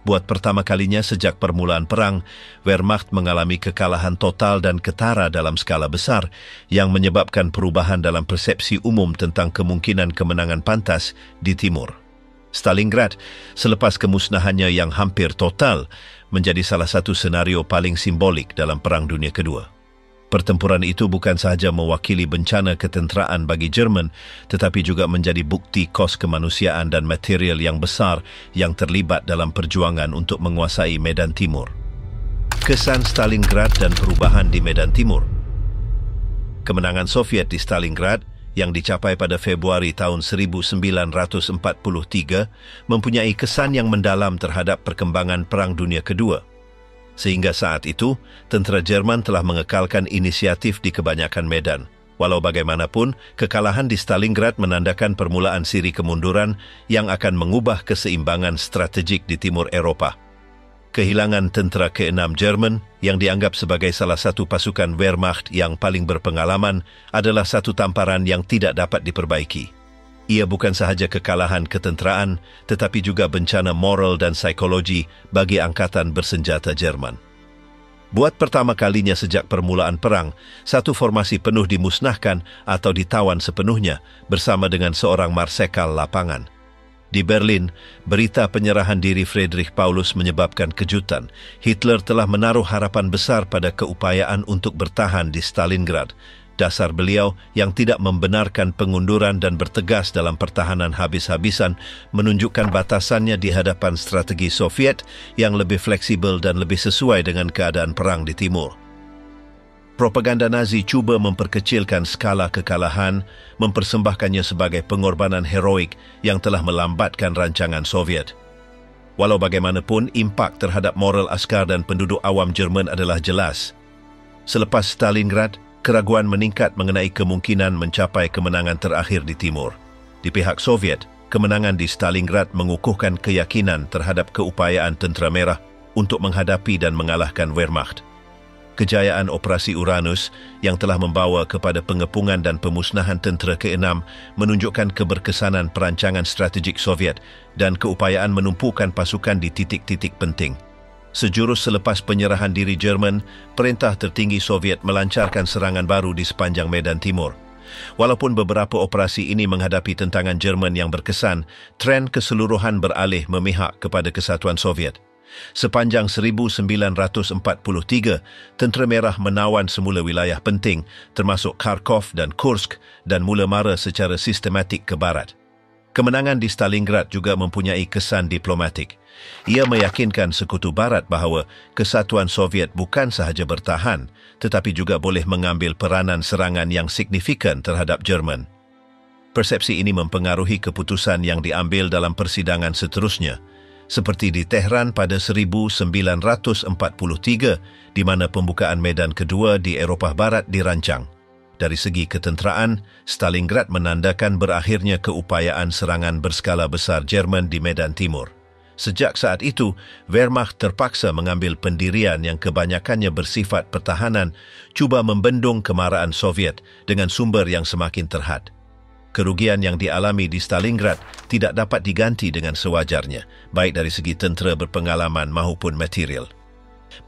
Buat pertama kalinya sejak permulaan perang, Wehrmacht mengalami kekalahan total dan ketara dalam skala besar yang menyebabkan perubahan dalam persepsi umum tentang kemungkinan kemenangan pantas di timur. Stalingrad, selepas kemusnahannya yang hampir total, menjadi salah satu senario paling simbolik dalam Perang Dunia Kedua. Pertempuran itu bukan sahaja mewakili bencana ketenteraan bagi Jerman, tetapi juga menjadi bukti kos kemanusiaan dan material yang besar yang terlibat dalam perjuangan untuk menguasai Medan Timur. Kesan Stalingrad dan perubahan di Medan Timur. Kemenangan Soviet di Stalingrad yang dicapai pada Februari tahun 1943 mempunyai kesan yang mendalam terhadap perkembangan Perang Dunia Kedua. Sehingga saat itu, tentera Jerman telah mengekalkan inisiatif di kebanyakan medan. Walau bagaimanapun, kekalahan di Stalingrad menandakan permulaan siri kemunduran yang akan mengubah keseimbangan strategik di timur Eropah. Kehilangan tentera ke-6 Jerman yang dianggap sebagai salah satu pasukan Wehrmacht yang paling berpengalaman adalah satu tamparan yang tidak dapat diperbaiki. Ia bukan sahaja kekalahan ketenteraan, tetapi juga bencana moral dan psikologi bagi angkatan bersenjata Jerman. Buat pertama kalinya sejak permulaan perang, satu formasi penuh dimusnahkan atau ditawan sepenuhnya bersama dengan seorang marsikal lapangan. Di Berlin, berita penyerahan diri Friedrich Paulus menyebabkan kejutan. Hitler telah menaruh harapan besar pada keupayaan untuk bertahan di Stalingrad. Dasar beliau yang tidak membenarkan pengunduran dan bertegas dalam pertahanan habis-habisan menunjukkan batasannya di hadapan strategi Soviet yang lebih fleksibel dan lebih sesuai dengan keadaan perang di timur. Propaganda Nazi cuba memperkecilkan skala kekalahan, mempersembahkannya sebagai pengorbanan heroik yang telah melambatkan rancangan Soviet. Walau bagaimanapun, impak terhadap moral askar dan penduduk awam Jerman adalah jelas. Selepas Stalingrad, keraguan meningkat mengenai kemungkinan mencapai kemenangan terakhir di timur. Di pihak Soviet, kemenangan di Stalingrad mengukuhkan keyakinan terhadap keupayaan Tentera Merah untuk menghadapi dan mengalahkan Wehrmacht. Kejayaan Operasi Uranus yang telah membawa kepada pengepungan dan pemusnahan tentera ke-6 menunjukkan keberkesanan perancangan strategik Soviet dan keupayaan menumpukan pasukan di titik-titik penting. Sejurus selepas penyerahan diri Jerman, perintah tertinggi Soviet melancarkan serangan baru di sepanjang medan timur. Walaupun beberapa operasi ini menghadapi tentangan Jerman yang berkesan, tren keseluruhan beralih memihak kepada kesatuan Soviet. Sepanjang 1943, Tentera Merah menawan semula wilayah penting termasuk Kharkov dan Kursk dan mula mara secara sistematik ke barat. Kemenangan di Stalingrad juga mempunyai kesan diplomatik. Ia meyakinkan sekutu barat bahawa kesatuan Soviet bukan sahaja bertahan tetapi juga boleh mengambil peranan serangan yang signifikan terhadap Jerman. Persepsi ini mempengaruhi keputusan yang diambil dalam persidangan seterusnya, seperti di Tehran pada 1943 di mana pembukaan medan kedua di Eropah Barat dirancang. Dari segi ketenteraan, Stalingrad menandakan berakhirnya keupayaan serangan berskala besar Jerman di medan timur. Sejak saat itu, Wehrmacht terpaksa mengambil pendirian yang kebanyakannya bersifat pertahanan, cuba membendung kemarahan Soviet dengan sumber yang semakin terhad. Kerugian yang dialami di Stalingrad tidak dapat diganti dengan sewajarnya, baik dari segi tentera berpengalaman maupun material.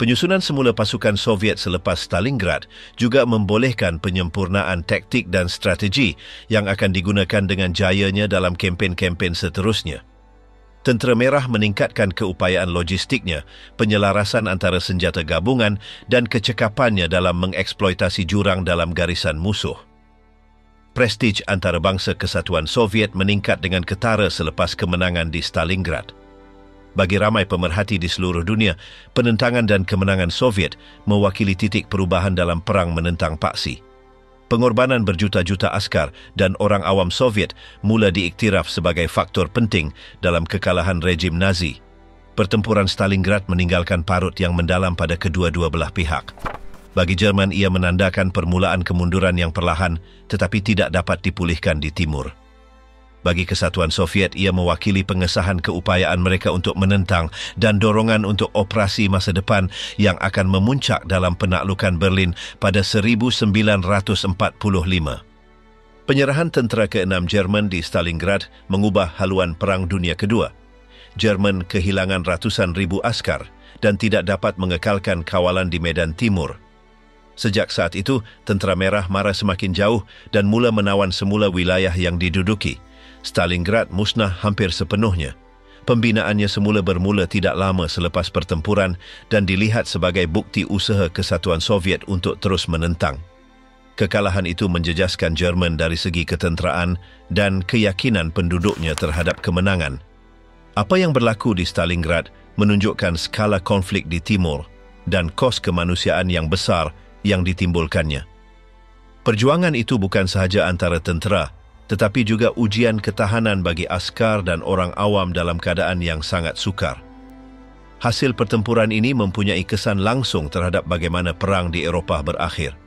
Penyusunan semula pasukan Soviet selepas Stalingrad juga membolehkan penyempurnaan taktik dan strategi yang akan digunakan dengan jayanya dalam kempen-kempen seterusnya. Tentera Merah meningkatkan keupayaan logistiknya, penyelarasan antara senjata gabungan dan kecekapannya dalam mengeksploitasi jurang dalam garisan musuh. Prestij antarabangsa Kesatuan Soviet meningkat dengan ketara selepas kemenangan di Stalingrad. Bagi ramai pemerhati di seluruh dunia, penentangan dan kemenangan Soviet mewakili titik perubahan dalam perang menentang paksi. Pengorbanan berjuta-juta askar dan orang awam Soviet mula diiktiraf sebagai faktor penting dalam kekalahan rejim Nazi. Pertempuran Stalingrad meninggalkan parut yang mendalam pada kedua-dua belah pihak. Bagi Jerman, ia menandakan permulaan kemunduran yang perlahan tetapi tidak dapat dipulihkan di timur. Bagi Kesatuan Soviet, ia mewakili pengesahan keupayaan mereka untuk menentang dan dorongan untuk operasi masa depan yang akan memuncak dalam penaklukan Berlin pada 1945. Penyerahan tentera ke-6 Jerman di Stalingrad mengubah haluan Perang Dunia Kedua. Jerman kehilangan ratusan ribu askar dan tidak dapat mengekalkan kawalan di medan timur. Sejak saat itu, Tentera Merah mara semakin jauh dan mula menawan semula wilayah yang diduduki. Stalingrad musnah hampir sepenuhnya. Pembinaannya semula bermula tidak lama selepas pertempuran dan dilihat sebagai bukti usaha Kesatuan Soviet untuk terus menentang. Kekalahan itu menjejaskan Jerman dari segi ketenteraan dan keyakinan penduduknya terhadap kemenangan. Apa yang berlaku di Stalingrad menunjukkan skala konflik di timur dan kos kemanusiaan yang besar yang ditimbulkannya. Perjuangan itu bukan sahaja antara tentera, tetapi juga ujian ketahanan bagi askar dan orang awam dalam keadaan yang sangat sukar. Hasil pertempuran ini mempunyai kesan langsung terhadap bagaimana perang di Eropah berakhir.